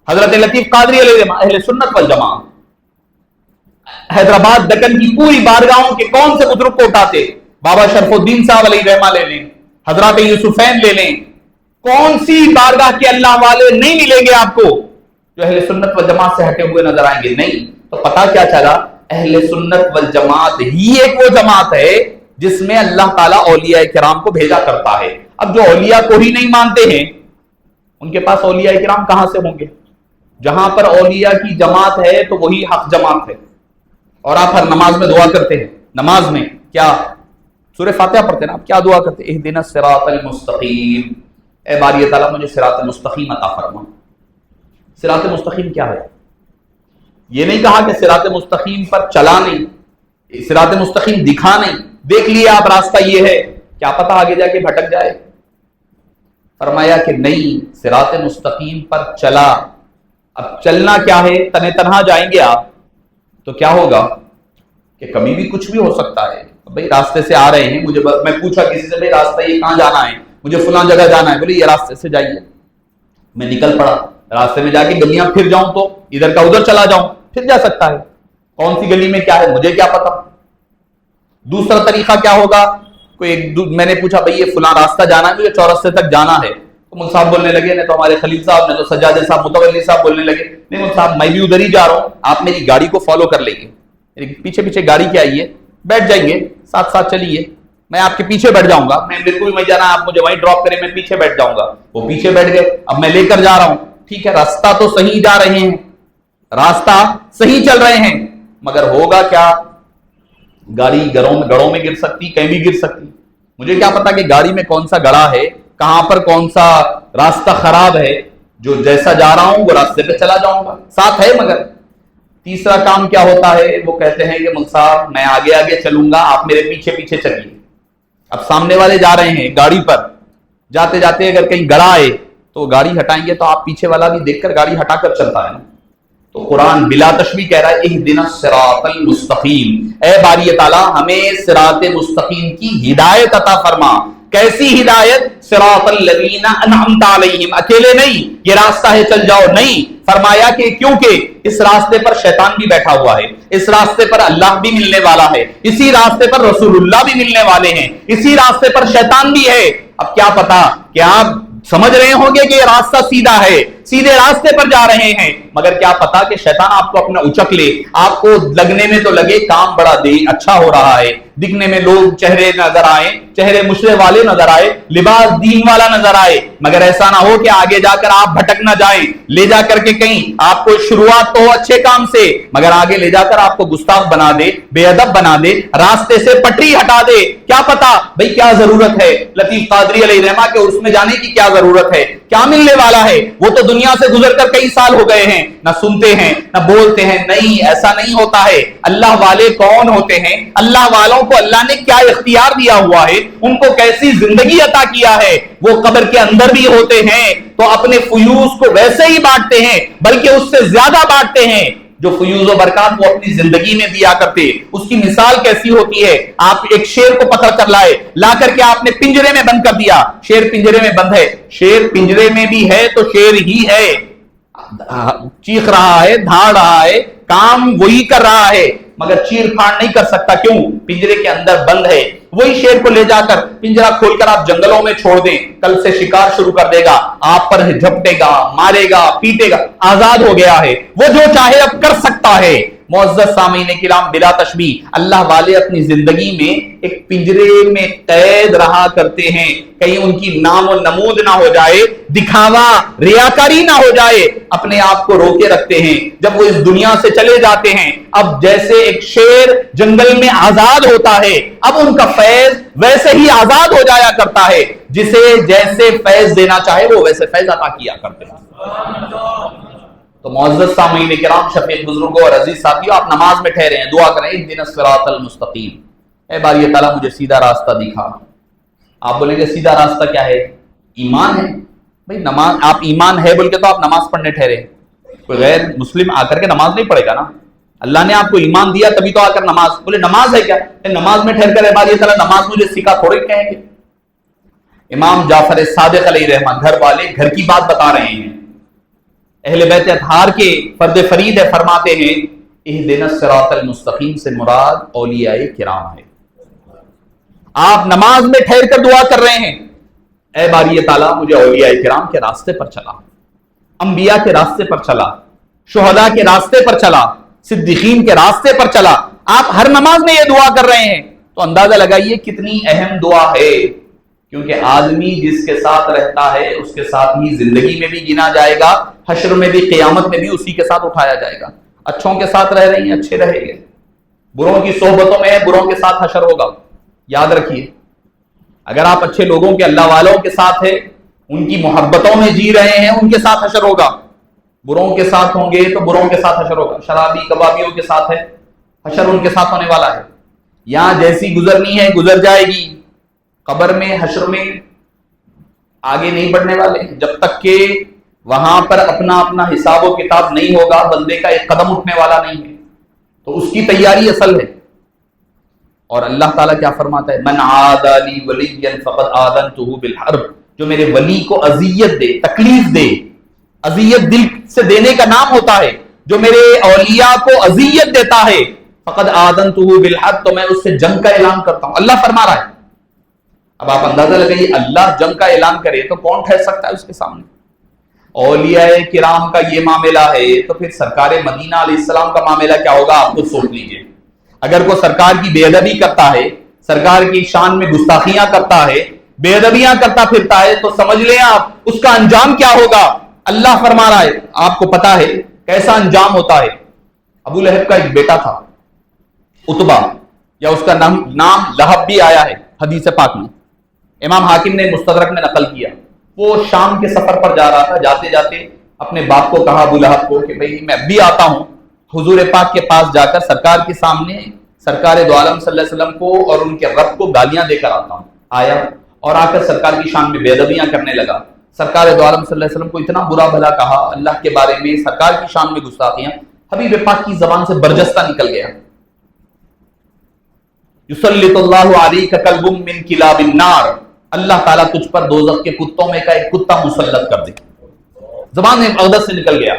[SPEAKER 1] حضرت لطیف قادری علیہ رحمہ اہل سنت والجماعت. حیدرآباد دکن کی پوری بارگاہوں کے کون سے بزرگ کو اٹھاتے؟ بابا شرف الدین صاحب علیہ رحمہ لے لیں، حضرات یوسفین لے لیں. کون سی بارگاہ کے اللہ والے نہیں ملیں گے آپ کو جو اہل سنت والجماعت سے ہٹے ہوئے نظر آئیں گے؟ نہیں. تو پتہ کیا چلا؟ اہل سنت والجماعت ہی ایک وہ جماعت ہے جس میں اللہ تعالیٰ اولیاء کرام کو بھیجا کرتا ہے. اب جو اولیاء کو ہی نہیں مانتے ہیں ان کے پاس اولیاء کرام کہاں سے ہوں گے؟ جہاں پر اولیاء کی جماعت ہے تو وہی حق جماعت ہے. اور آپ ہر نماز میں دعا کرتے ہیں، نماز میں کیا سورہ فاتحہ پڑھتے ہیں نا، آپ کیا دعا کرتے ہیں؟ اہدنا الصراط المستقیم، اے باری تعالیٰ مجھے صراط مستقیم عطا فرما. صراط مستقیم کیا ہے؟ یہ نہیں کہا کہ صراط مستقیم پر چلا نہیں، صراط مستقیم دکھا نہیں، دیکھ لیے آپ راستہ یہ ہے، کیا پتہ آگے جا کے بھٹک جائے. فرمایا کہ نہیں، صراط مستقیم پر چلا۔ اب چلنا کیا ہے؟ تنے تنہا جائیں گے آپ تو کیا ہوگا کہ کبھی بھی کچھ بھی ہو سکتا ہے۔ بھائی راستے سے آ رہے ہیں، میں پوچھا کسی سے، بھائی راستہ یہ کہاں جانا ہے؟ مجھے فلاں جگہ جانا ہے، بولے یہ راستے سے جائیے۔ میں نکل پڑا، راستے میں جا کے گلیاں پھر جاؤں تو ادھر کا ادھر چلا جاؤں، پھر جا سکتا ہے۔ کون سی گلی میں کیا ہے مجھے کیا پتا۔ دوسرا طریقہ کیا ہوگا، میں نے پوچھا بھائی یہ فلاں راستہ جانا ہے، مجھے چورستے تک جانا ہے، تو مل صاحب بولنے لگے، نہیں تو ہمارے خلیل صاحب، نے تو سجاد صاحب، متولی صاحب بولنے لگے، نہیں مل صاحب میں بھی ادھر ہی جا رہا ہوں، آپ میری گاڑی کو فالو کر لیں گے، میری پیچھے پیچھے گاڑی کے آئیے، بیٹھ جائیں گے، ساتھ ساتھ چلیے، میں آپ کے پیچھے بیٹھ جاؤں گا، میں بالکل بھی جانا، آپ مجھے وہیں ڈراپ کریں، میں پیچھے بیٹھ جاؤں گا۔ وہ پیچھے بیٹھ گئے، اب میں لے کر جا رہا ہوں، ٹھیک ہے راستہ تو صحیح جا رہے ہیں، راستہ صحیح چل رہے ہیں، مگر ہوگا کیا، گاڑی گڑوں میں گر سکتی، کہیں بھی گر سکتی۔ مجھے کیا پتا کہ گاڑی میں کون سا گڑھا ہے، کہاں پر کون سا راستہ خراب ہے، جو جیسا جا رہا ہوں وہ راستے پہ چلا جاؤں گا، ساتھ ہے۔ مگر تیسرا کام کیا ہوتا ہے، وہ کہتے ہیں کہ مل صاحب میں آگے آگے چلوں گا، آپ میرے پیچھے پیچھے چلیے۔ اب سامنے والے جا رہے ہیں گاڑی پر، جاتے جاتے اگر کہیں گڑھا آئے تو وہ گاڑی ہٹائیں گے تو آپ پیچھے والا بھی دیکھ کر گاڑی ہٹا کر چلتا ہے نا۔ تو قرآن بلا تشبیہ کہہ رہا ہے اہدنا الصراط المستقیم، اے باری تعالیٰ ہمیں صراط مستقیم کی ہدایت عطا فرما۔ کیسی ہدایت؟ صراط الذین انعمت علیہم، اکیلے نہیں یہ راستہ ہے چل جاؤ، نہیں، فرمایا کہ کیونکہ اس راستے پر شیطان بھی بیٹھا ہوا ہے، اس راستے پر اللہ بھی ملنے والا ہے، اسی راستے پر رسول اللہ بھی ملنے والے ہیں، اسی راستے پر شیطان بھی ہے۔ اب کیا پتا کہ آپ سمجھ رہے ہوں گے کہ یہ راستہ سیدھا ہے، سیدھے راستے پر جا رہے ہیں، مگر کیا پتا کہ شیطان آپ کو اپنا اچک لے، آپ کو لگنے میں تو لگے کام بڑا اچھا ہو رہا ہے، دکھنے میں لوگ چہرے نظر آئے، چہرے مشرے والے نظر آئے، لباس دین والا نظر آئے، مگر ایسا نہ ہو کہ آگے جا کر آپ بھٹک نہ جائیں، لے جا کر کے کہیں آپ کو شروعات تو ہو اچھے کام سے، مگر آگے لے جا کر آپ کو گستاخ بنا دے، بے ادب بنا دے، راستے سے پٹری ہٹا دے۔ کیا پتا بھئی کیا ضرورت ہے لطیف قادری علیہ رحمہ کے اس میں جانے کی، کیا ضرورت ہے، کیا ملنے والا ہے؟ وہ تو دنیا سے گزر کر کئی سال ہو گئے ہیں، نہ سنتے ہیں نہ بولتے ہیں۔ نہیں، ایسا نہیں ہوتا ہے۔ اللہ والے کون ہوتے ہیں؟ اللہ والوں کو اللہ نے کیا اختیار دیا ہوا ہے، ان کو کیسی زندگی عطا کیا ہے، وہ قبر کے اندر بھی ہوتے ہیں تو اپنے فیوز کو ویسے ہی بانٹتے ہیں، بلکہ اس سے زیادہ بانٹتے ہیں جو فیوز و برکات وہ اپنی زندگی میں دیا کرتے۔ اس کی مثال کیسی ہوتی ہے، آپ ایک شیر کو پکڑ کر لائے، لا کر کے آپ نے پنجرے میں بند کر دیا، شیر پنجرے میں بند ہے، شیر پنجرے میں بھی ہے تو شیر ہی ہے، چیخ رہا ہے، دھاڑ رہا ہے، کام وہی کر رہا ہے، مگر چیر پھاڑ نہیں کر سکتا، کیوں؟ پنجرے کے اندر بند ہے۔ وہی شیر کو لے جا کر پنجرا کھول کر آپ جنگلوں میں چھوڑ دیں، کل سے شکار شروع کر دے گا، آپ پر جھپٹے گا، مارے گا، پیٹے گا، آزاد ہو گیا ہے، وہ جو چاہے اب کر سکتا ہے۔ معزز سامعین کرام، بلا تشبیہ اللہ والے اپنی زندگی میں ایک پنجرے میں قید رہا کرتے ہیں، کہیں ان کی نام و نمود نہ ہو جائے، دکھاوا ریاکاری نہ ہو جائے، اپنے آپ کو روکے رکھتے ہیں۔ جب وہ اس دنیا سے چلے جاتے ہیں، اب جیسے ایک شیر جنگل میں آزاد ہوتا ہے، اب ان کا فیض ویسے ہی آزاد ہو جایا کرتا ہے، جسے جیسے فیض دینا چاہے وہ ویسے فیض عطا کیا کرتے ہیں۔ تو معزز سامعین کرام، شفیق بزرگوں اور عزیز ساتھیوں، آپ نماز میں ٹھہرے ہیں، دعا کریں اہدنا الصراط المستقیم، اے باری تعالیٰ مجھے سیدھا راستہ دکھا۔ آپ بولیں گے سیدھا راستہ کیا ہے؟ ایمان ہے۔ بھئی نماز، آپ ایمان ہے بول کے تو آپ نماز پڑھنے ٹھہرے، کوئی غیر مسلم آ کر کے نماز نہیں پڑھے گا نا، اللہ نے آپ کو ایمان دیا تبھی تو آ کر نماز، بولے نماز ہے کیا؟ نماز میں ٹھہر کر اے باری تعالیٰ نماز مجھے سکھا تھوڑے کہیں گے۔ امام جعفر صادق علیہ رحمہ گھر والے گھر کی بات بتا رہے ہیں، اہل بیت اطہار کے فرد فرید ہے، فرماتے ہیں اہدنا الصراط المستقیم سے مراد اولیاء کرام ہے۔ آپ نماز میں ٹھہر کر دعا کر رہے ہیں، اے باری تعالیٰ مجھے اولیاء کرام کے راستے پر چلا، انبیاء کے راستے پر چلا، شہداء کے راستے پر چلا، صدیقین کے راستے پر چلا۔ آپ ہر نماز میں یہ دعا کر رہے ہیں تو اندازہ لگائیے کتنی اہم دعا ہے، کیونکہ آدمی جس کے ساتھ رہتا ہے اس کے ساتھ ہی زندگی میں بھی گنا جائے گا، حشر میں بھی، قیامت میں بھی اسی کے ساتھ اٹھایا جائے گا۔ اچھوں کے ساتھ رہ رہی ہیں، اچھے رہے گے، بروں کی صحبتوں میں ہے، بروں کے ساتھ حشر ہوگا۔ یاد رکھیے، اگر آپ اچھے لوگوں کے، اللہ والوں کے ساتھ ہیں، ان کی محبتوں میں جی رہے ہیں، ان کے ساتھ حشر ہوگا۔ بروں کے ساتھ ہوں گے تو بروں کے ساتھ حشر ہوگا، شرابی کبابیوں کے ساتھ ہے، حشر ان کے ساتھ ہونے والا ہے۔ یہاں جیسی گزرنی ہے گزر جائے گی، قبر میں، حشر میں آگے نہیں بڑھنے والے ہیں جب تک کہ وہاں پر اپنا اپنا حساب و کتاب نہیں ہوگا، بندے کا ایک قدم اٹھنے والا نہیں ہے، تو اس کی تیاری اصل ہے۔ اور اللہ تعالیٰ کیا فرماتا ہے؟ من عاد لی ولیا فقد آذنتہ بالحرب، جو میرے ولی کو اذیت دے، تکلیف دے، اذیت دل سے دینے کا نام ہوتا ہے، جو میرے اولیاء کو اذیت دیتا ہے، فقد آذنتہ بالحرب، تو میں اس سے جنگ کا اعلان کرتا ہوں۔ اللہ فرما رہا ہے۔ اب آپ اندازہ لگائیے، اللہ جنگ کا اعلان کرے تو کون ٹھہر سکتا ہے اس کے سامنے؟ اولیاء کرام کا یہ معاملہ ہے تو پھر سرکار مدینہ علیہ السلام کا معاملہ کیا ہوگا؟ آپ خود سوچ لیجئے۔ اگر کوئی سرکار کی بے ادبی کرتا ہے، سرکار کی شان میں گستاخیاں کرتا ہے، بے ادبیاں کرتا پھرتا ہے، تو سمجھ لیں آپ اس کا انجام کیا ہوگا۔ اللہ فرما رہا ہے، آپ کو پتا ہے کیسا انجام ہوتا ہے۔ ابو لہب کا ایک بیٹا تھا عتبہ، یا اس کا نام لہب بھی آیا ہے حدیث پاک میں، امام حاکم نے مستدرک میں نقل کیا۔ وہ شام کے سفر پر جا رہا تھا، جاتے جاتے اپنے باپ کو کہا، ابو لہب کو، کہ بھئی میں بھی آتا ہوں حضور پاک کے پاس جا کر سرکار کے سامنے سرکار دو عالم صلی اللہ علیہ وسلم کو اور ان کے رب کو گالیاں دے کر آتا ہوں۔ آیا اور آ کر سرکار کی شان میں بے ادبیاں کرنے لگا، سرکار دو عالم صلی اللہ علیہ وسلم کو اتنا برا بھلا کہا اللہ کے بارے میں، سرکار کی شان میں گستاخیاں، حبیب پاک کی زبان سے برجستہ نکل گیا، یسلط اللہ علیک کلب من کلاب النار، اللہ تعالیٰ تجھ پر دوزخ کے کتوں میں کا ایک کتا مسلط کر دے۔ زبان میں اقدس سے نکل گیا۔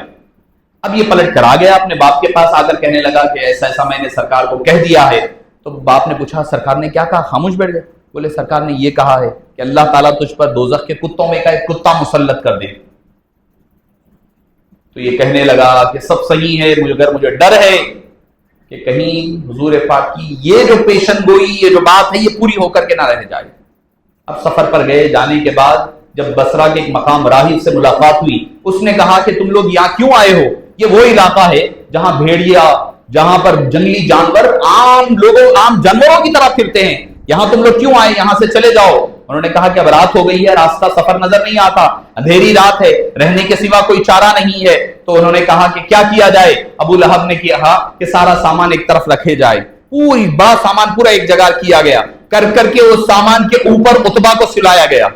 [SPEAKER 1] اب یہ پلٹ کر آ گیا اپنے باپ کے پاس، آ کر کہنے لگا کہ ایسا ایسا میں نے سرکار کو کہہ دیا ہے۔ تو باپ نے پوچھا سرکار نے کیا کہا؟ خاموش بیٹھ گئے۔ بولے سرکار نے یہ کہا ہے کہ اللہ تعالیٰ تجھ پر دوزخ کے کتوں میں کا ایک کتا مسلط کر دے۔ تو یہ کہنے لگا کہ سب صحیح ہے، مگر مجھے ڈر ہے کہ کہیں حضور پاک کی یہ جو پیشن گوئی، یہ جو بات ہے، یہ پوری ہو کر کے نہ رہ جائے۔ اب سفر پر گئے، جانے کے بعد جب بصرہ کے ایک مقام راہب سے ملاقات ہوئی، اس نے کہا کہ تم لوگ یہاں کیوں آئے ہو؟ یہ وہ علاقہ ہے جہاں بھیڑیا، جہاں پر جنگلی جانور عام جانوروں کی طرح پھرتے ہیں، یہاں تم لوگ کیوں آئے؟ یہاں سے چلے جاؤ۔ انہوں نے کہا کہ اب رات ہو گئی ہے، راستہ سفر نظر نہیں آتا، اندھیری رات ہے، رہنے کے سوا کوئی چارہ نہیں ہے۔ تو انہوں نے کہا کہ کیا کیا جائے؟ ابو لہب نے کہا کہ سارا سامان ایک طرف رکھے جائے، پوری بڑا سامان پورا ایک جگہ کیا گیا، کر کے اس سامان کے اوپر عتبہ کو سلایا گیا۔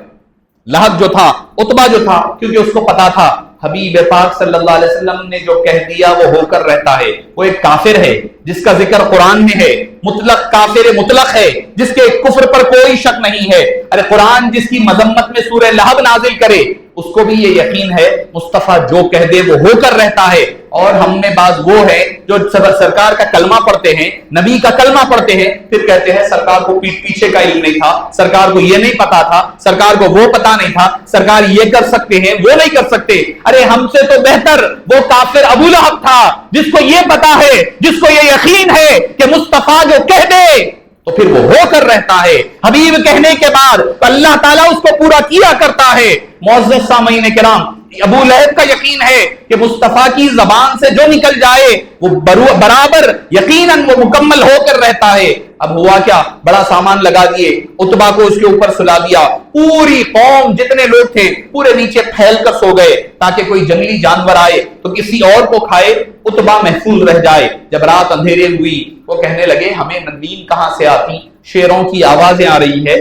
[SPEAKER 1] لہب جو تھا، عتبہ جو تھا، کیونکہ اس کو پتا تھا حبیب پاک صلی اللہ علیہ وسلم نے جو کہہ دیا وہ ہو کر رہتا ہے، وہ ایک کافر ہے جس کا ذکر قرآن میں ہے، مطلق کافر مطلق ہے، جس کے کفر پر کوئی شک نہیں ہے۔ ارے قرآن جس کی مذمت میں سورہ لہب نازل کرے، اس کو بھی یہ یقین ہے مصطفیٰ جو کہہ دے وہ ہو کر رہتا ہے۔ اور ہم میں بعض وہ ہے جو سرکار کا کلمہ پڑھتے ہیں، نبی کا کلمہ پڑھتے ہیں، پھر کہتے ہیں سرکار کو پیچھے کا علم نہیں تھا، سرکار کو یہ نہیں پتا تھا، سرکار کو وہ پتا نہیں تھا، سرکار یہ کر سکتے ہیں وہ نہیں کر سکتے۔ ارے ہم سے تو بہتر وہ کافر ابو لہب تھا جس کو یہ پتا ہے، جس کو یہ یقین ہے کہ مصطفیٰ جو کہہ دے تو پھر وہ ہو کر رہتا ہے۔ حبیب کہنے کے بعد اللہ تعالیٰ اس کو پورا کیا کرتا ہے۔ معزز سامعین کرام، ابو لہب کا یقین ہے کہ مصطفیٰ کی زبان سے جو نکل جائے وہ برابر یقیناً وہ مکمل ہو کر رہتا ہے۔ اب ہوا کیا؟ بڑا سامان لگا دیے، عتبہ کو اس کے اوپر سلا دیا، پوری قوم جتنے لوگ تھے پورے نیچے پھیل کر سو گئے تاکہ کوئی جنگلی جانور آئے تو کسی اور کو کھائے، عتبہ محفوظ رہ جائے۔ جب رات اندھیرے ہوئی، وہ کہنے لگے ہمیں نیند کہاں سے آتی، شیروں کی آوازیں آ رہی ہے،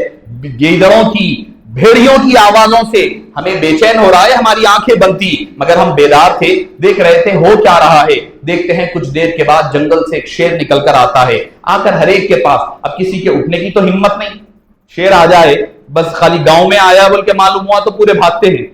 [SPEAKER 1] گیدڑوں کی، بھیڑیوں کی آوازوں سے ہمیں بے چین ہو رہا ہے، ہماری آنکھیں بنتی، مگر ہم بیدار تھے، دیکھ رہے تھے ہو کیا رہا ہے۔ دیکھتے ہیں کچھ دیر کے بعد جنگل سے ایک شیر نکل کر آتا ہے، آ کر ہر ایک کے پاس، اب کسی کے اٹھنے کی تو ہمت نہیں، شیر آ جائے بس خالی گاؤں میں آیا بول کے معلوم ہوا تو پورے بھاگتے ہیں،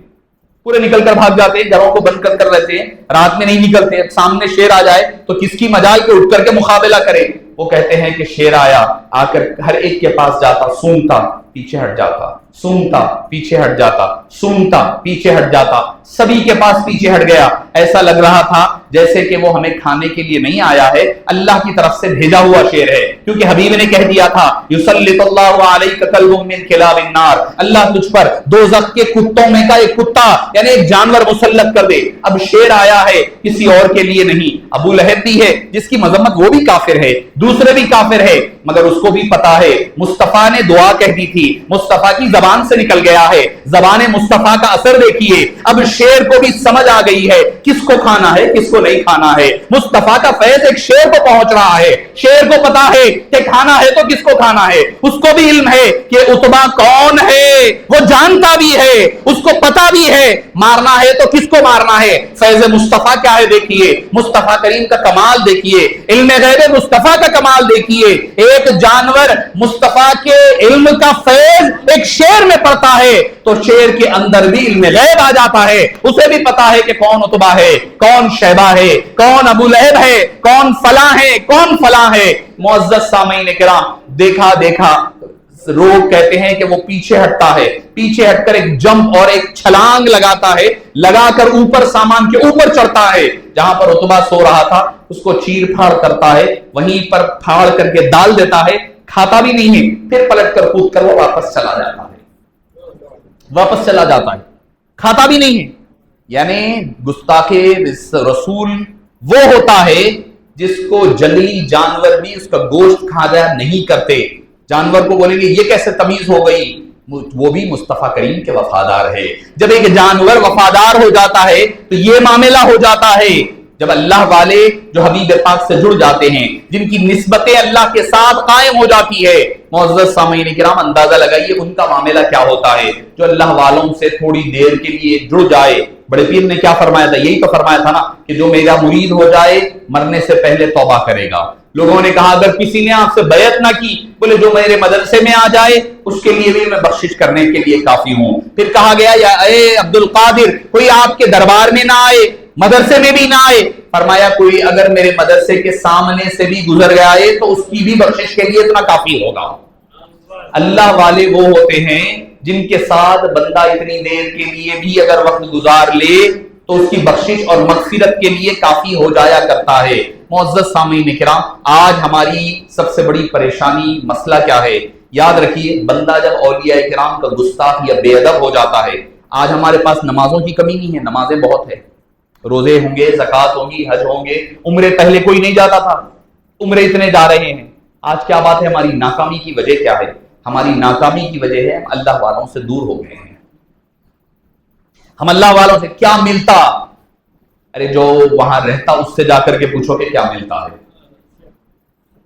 [SPEAKER 1] پورے نکل کر بھاگ جاتے ہیں، گھروں کو بند کر رہتے ہیں، رات میں نہیں نکلتے۔ اب سامنے شیر آ جائے تو کس کی مجال کے اٹھ کر کے مقابلہ کرے؟ وہ کہتے ہیں کہ شیر آیا، آ کر ہر ایک کے پاس جاتا، سونگتا، پیچھے ہٹ جاتا، سونگتا، پیچھے ہٹ جاتا، سونگتا، پیچھے ہٹ جاتا، سبھی کے پاس پیچھے ہٹ گیا۔ ایسا لگ رہا تھا جیسے کہ وہ ہمیں کھانے کے لیے نہیں آیا ہے، اللہ کی طرف سے بھیجا ہوا شیر ہے، کیونکہ حبیب نے کہہ دیا تھا یسلط اللہ علیک کلب من کلاب النار، اللہ تجھ پر دوزخ کے کتوں میں کا ایک کتا یعنی ایک جانور مسلط کر دے۔ اب شیر آیا ہے کسی اور کے لیے نہیں، ابو لہب بھی ہے جس کی مذمت، وہ بھی کافر ہے، دوسرے بھی کافر ہے، مگر اس کو بھی پتا ہے مصطفیٰ نے دعا کہہ دی تھی، مصطفیٰ کی زبان سے نکل گیا ہے، زبان مصطفیٰ کا اثر دیکھیے۔ اب شیر کو بھی سمجھ آ گئی ہے کس کو کھانا ہے کس کو نہیں کھانا ہے، مصطفیٰ کا فیض ایک شیر کو پہنچ رہا ہے، شیر کو پتا ہے کہ کھانا ہے تو کس کو کھانا ہے، اس کو بھی علم ہے کہ عتبہ کون ہے، ہے، وہ جانتا بھی ہے، اس کو پتا بھی ہے مارنا ہے تو کس کو مارنا ہے۔ فیض مصطفیٰ کیا ہے دیکھیے، مصطفیٰ کریم کا کمال دیکھیے، علم غیب مصطفیٰ کا کمال دیکھیے۔ ایک جانور مصطفیٰ کے علم کا فیض ایک شیر میں پڑتا ہے تو شیر کے اندر بھی علم غیب آ جاتا ہے، اسے بھی پتا ہے کہ کون عتبہ ہے، کون شیبہ ہے، کون ابو لہب ہے، کون فلاں ہے، کون فلاں ہے۔ معزز سامعین کرام، دیکھا لوگ کہتے ہیں کہ وہ پیچھے ہٹتا ہے، پیچھے ہٹ کر ایک جمپ اور ایک چھلانگ لگاتا ہے، لگا کر اوپر سامان کے اوپر چڑھتا ہے، جہاں پر عتبہ سو رہا تھا اس کو چیر پھاڑ کرتا ہے، وہیں پر پھاڑ کر کے ڈال دیتا ہے، کھاتا بھی نہیں ہے، پھر پلٹ کر کود کر وہ واپس چلا جاتا ہے، کھاتا بھی نہیں ہے۔ یعنی گستاخ رسول وہ ہوتا ہے جس کو جنگلی جانور بھی اس کا گوشت کھایا نہیں کرتے، جانور کو بولیں گے یہ کیسے تمیز ہو گئی، وہ بھی مصطفیٰ کریم کے وفادار ہے۔ جب ایک جانور وفادار ہو جاتا ہے تو یہ معاملہ ہو جاتا ہے۔ جب اللہ والے جو حبیب پاک سے جڑ جاتے ہیں، جن کی نسبتیں اللہ کے ساتھ قائم ہو جاتی ہے، معزز سامعین کرام اندازہ لگائیے ان کا معاملہ کیا ہوتا ہے۔ جو اللہ والوں سے تھوڑی دیر کے لیے جڑ جائے، بڑے پیر نے کیا فرمایا تھا، یہی تو فرمایا تھا نا کہ جو میرا مرید ہو جائے مرنے سے پہلے توبہ کرے گا۔ لوگوں نے کہا اگر کسی نے آپ سے بیعت نہ کی، بولے جو میرے مدرسے میں آ جائے اس کے لیے بھی میں بخشش کرنے کے لیے کافی ہوں۔ پھر کہا گیا یا اے عبد القادر، کوئی آپ کے دربار میں نہ آئے، مدرسے میں بھی نہ آئے، فرمایا کوئی اگر میرے مدرسے کے سامنے سے بھی گزر گیا ہے تو اس کی بھی بخشش کے لیے اتنا کافی ہوگا۔ اللہ والے وہ ہوتے ہیں جن کے ساتھ بندہ اتنی دیر کے لیے بھی اگر وقت گزار لے تو اس کی بخشش اور مغفرت کے لیے کافی ہو جایا کرتا ہے۔ معزز سامعین کرام، آج ہماری سب سے بڑی پریشانی مسئلہ کیا ہے؟ یاد رکھیے، بندہ جب اولیاء کرام کا گستاخ یا بے ادب ہو جاتا ہے، آج ہمارے پاس نمازوں کی کمی نہیں ہے، نمازیں بہت ہے، روزے ہوں گے، زکوٰۃ ہوگی، حج ہوں گے، عمرے پہلے کوئی نہیں جاتا تھا، عمرے اتنے جا رہے ہیں۔ آج کیا بات ہے؟ ہماری ناکامی کی وجہ کیا ہے؟ ہماری ناکامی کی وجہ ہے ہم اللہ والوں سے دور ہو گئے ہیں۔ ہم اللہ والوں سے کیا ملتا؟ ارے جو وہاں رہتا اس سے جا کر کے پوچھو کہ کیا ملتا ہے،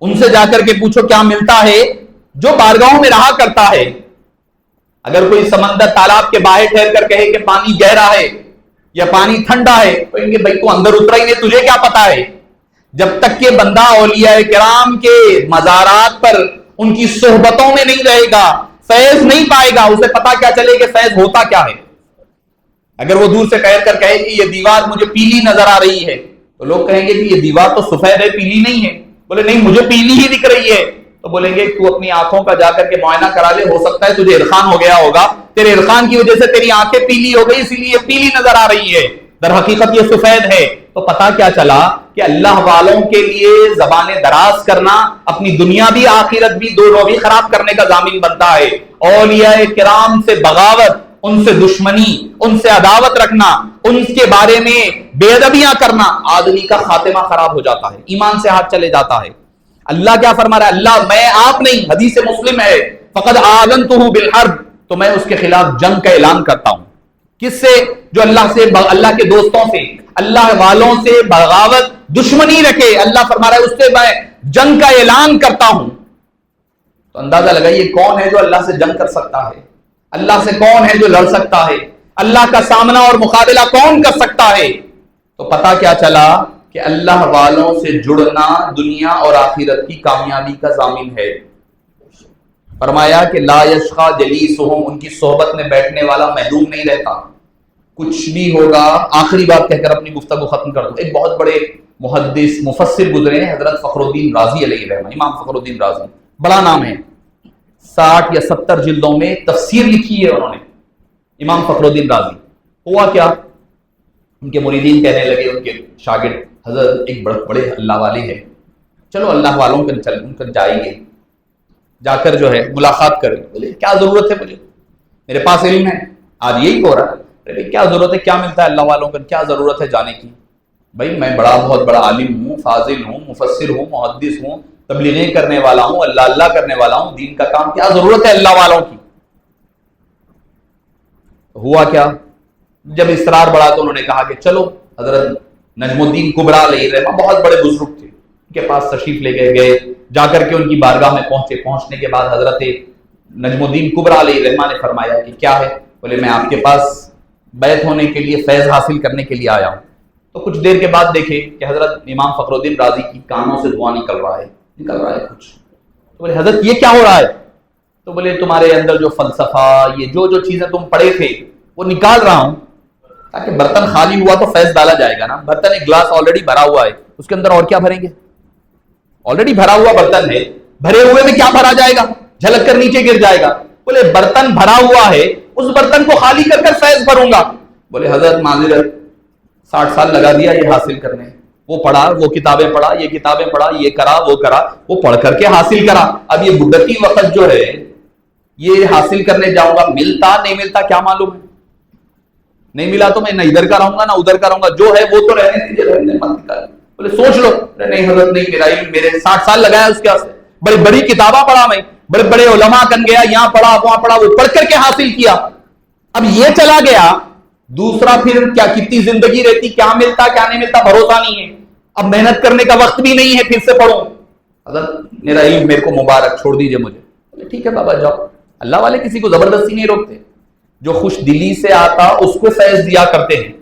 [SPEAKER 1] ان سے جا کر کے پوچھو کیا ملتا ہے۔ جو بارگاہوں میں رہا کرتا ہے، اگر کوئی سمندر تالاب کے باہر ٹھہر کر کہے کہ پانی گہرا ہے یا پانی ٹھنڈا ہے، کہیں گے بھائی تو اندر اترا ہی نہیں، تجھے کیا پتا ہے؟ جب تک کہ بندہ اولیاء کرام کے مزارات پر ان کی صحبتوں میں نہیں رہے گا، فیض نہیں پائے گا، اسے پتا کیا چلے کہ فیض ہوتا کیا ہے۔ اگر وہ دور سے کہہ کر کہے کہ یہ دیوار مجھے پیلی نظر آ رہی ہے تو لوگ کہیں گے کہ یہ دیوار تو سفید ہے، پیلی نہیں ہے۔ بولے نہیں مجھے پیلی ہی دکھ رہی ہے، تو بولیں گے تو اپنی آنکھوں کا جا کر کے معائنہ کرا لے، ہو سکتا ہے تجھے عرقان ہو گیا ہوگا، تیرے عرقان کی وجہ سے تیری آنکھیں پیلی ہو گئی، اسی لیے پیلی نظر آ رہی ہے، در حقیقت یہ سفید ہے۔ تو پتا کیا چلا کہ اللہ والوں کے لیے زبان دراز کرنا اپنی دنیا بھی آخرت بھی دونوں بھی خراب کرنے کا ضامن بنتا ہے۔ اولیاء کرام سے بغاوت، ان سے دشمنی، ان سے عداوت رکھنا، ان کے بارے میں بے ادبیاں کرنا، آدمی کا خاتمہ خراب ہو جاتا ہے، ایمان سے ہاتھ چلے جاتا ہے۔ اللہ کیا فرما رہا ہے؟ اللہ میں آپ نہیں، حدیث مسلم ہے، فقد آذنتہ بالحرب، تو میں اس کے خلاف جنگ کا اعلان کرتا ہوں۔ کس سے؟ جو اللہ کے دوستوں سے، اللہ والوں سے بغاوت دشمنی رکھے، اللہ فرما رہا ہے اس سے میں جنگ کا اعلان کرتا ہوں۔ تو اندازہ لگائیے کون ہے جو اللہ سے جنگ کر سکتا ہے؟ اللہ سے کون ہے جو لڑ سکتا ہے؟ اللہ کا سامنا اور مقابلہ کون کر سکتا ہے؟ تو پتا کیا چلا کہ اللہ والوں سے جڑنا دنیا اور آخرت کی کامیابی کا ضامن ہے۔ فرمایا کہ لا یشقى جلیسہم، ان کی صحبت میں بیٹھنے والا محروم نہیں رہتا۔ کچھ بھی ہوگا، آخری بات کہہ کر اپنی گفتگو ختم کر دوں۔ ایک بہت بڑے محدث مفسر گزرے ہیں، حضرت فخر الدین رازی علیہ رحمہ، امام فخر الدین رازی، بڑا نام ہے، 60 یا 70 جلدوں میں تفسیر لکھی ہے انہوں نے، امام فخر الدین رازی۔ ہوا کیا؟ ان کے مریدین کہنے لگے، ان کے شاگرد، حضرت ایک بڑے اللہ والے ہیں، چلو اللہ والوں کے جائیں گے، جا کر جو ہے ملاقات کریں۔ بولے کیا ضرورت ہے مجھے، میرے پاس علم ہے، آج یہی ہو رہا ہے، کیا ضرورت ہے، کیا ملتا ہے اللہ والوں کا، کیا ضرورت ہے جانے کی؟ بھائی میں بہت بڑا عالم ہوں، فاضل ہوں، مفسر ہوں، محدث ہوں، تبلیغیں کرنے والا ہوں، اللہ کرنے والا ہوں، دین کا کام، کیا ضرورت ہے اللہ والوں کی؟ ہوا کیا؟ جب اصرار بڑھا تو انہوں نے کہا کہ چلو، حضرت نجم الدین کبریٰ علیہ رحمہ بہت بڑے بزرگ تھے، ان کے پاس تشریف لے کے گئے، جا کر کے ان کی بارگاہ میں پہنچے۔ پہنچنے کے بعد حضرت نجم الدین کبریٰ علیہ الرحمہ نے فرمایا کہ کیا ہے؟ بولے میں آپ کے پاس بیعت ہونے کے لیے، فیض حاصل کرنے کے لیے آیا ہوں۔ تو کچھ دیر کے بعد دیکھے کہ حضرت امام فخر الدین رازی کی کانوں سے دعا نکل رہا ہے کچھ۔ تو بولے حضرت یہ کیا ہو رہا ہے؟ تو بولے تمہارے اندر جو فلسفہ، یہ جو چیزیں تم پڑھے تھے وہ نکال رہا ہوں، تاکہ برتن خالی ہوا تو فیض ڈالا جائے گا نا۔ برتن ایک گلاس آلریڈی بھرا ہوا ہے، اس کے اندر اور کیا بھریں گے؟ آلریڈی بھرا ہوا برتن ہے، بھرے ہوئے میں کیا بھرا جائے گا؟ جھلک کر نیچے گر جائے گا۔ بولے برتن بھرا ہوا ہے، اس برتن کو خالی کر کر فیض بھروں گا۔ بولے حضرت معذرت، 60 سال لگا دیا یہ حاصل کرنے، وہ پڑھا، وہ کتابیں پڑھا، یہ کتابیں پڑھا، یہ کرا وہ کرا، وہ پڑھ کر کے حاصل کرا۔ اب یہ بدتی وقت جو ہے یہ حاصل کرنے جاؤں گا، ملتا نہیں ملتا کیا معلوم ہے؟ نہیں ملا تو میں نہ ادھر کا رہوں گا نہ ادھر کا رہوں گا، جو ہے وہ تو رہنے دیجیے، رہنے مت نکالیں۔ بولے سوچ لو۔ نہیں حضرت نہیں، میرا علم میرے 60 سال لگایا اس کے واسطے، بڑی بڑی کتابیں پڑھا، میں بڑے بڑے علماء کن گیا، یہاں پڑھا وہاں پڑھا، وہ پڑھ کر کے حاصل کیا۔ اب یہ چلا گیا، دوسرا پھر کیا کتنی زندگی رہتی، کیا ملتا کیا نہیں ملتا بھروسہ نہیں ہے۔ اب محنت کرنے کا وقت بھی نہیں ہے پھر سے پڑھوں۔ حضرت میرا علم میرے کو مبارک، چھوڑ دیجئے مجھے۔ ٹھیک ہے بابا جاؤ۔ اللہ والے کسی کو زبردستی نہیں روکتے، جو خوش دلی سے آتا اس کو فیض دیا کرتے ہیں۔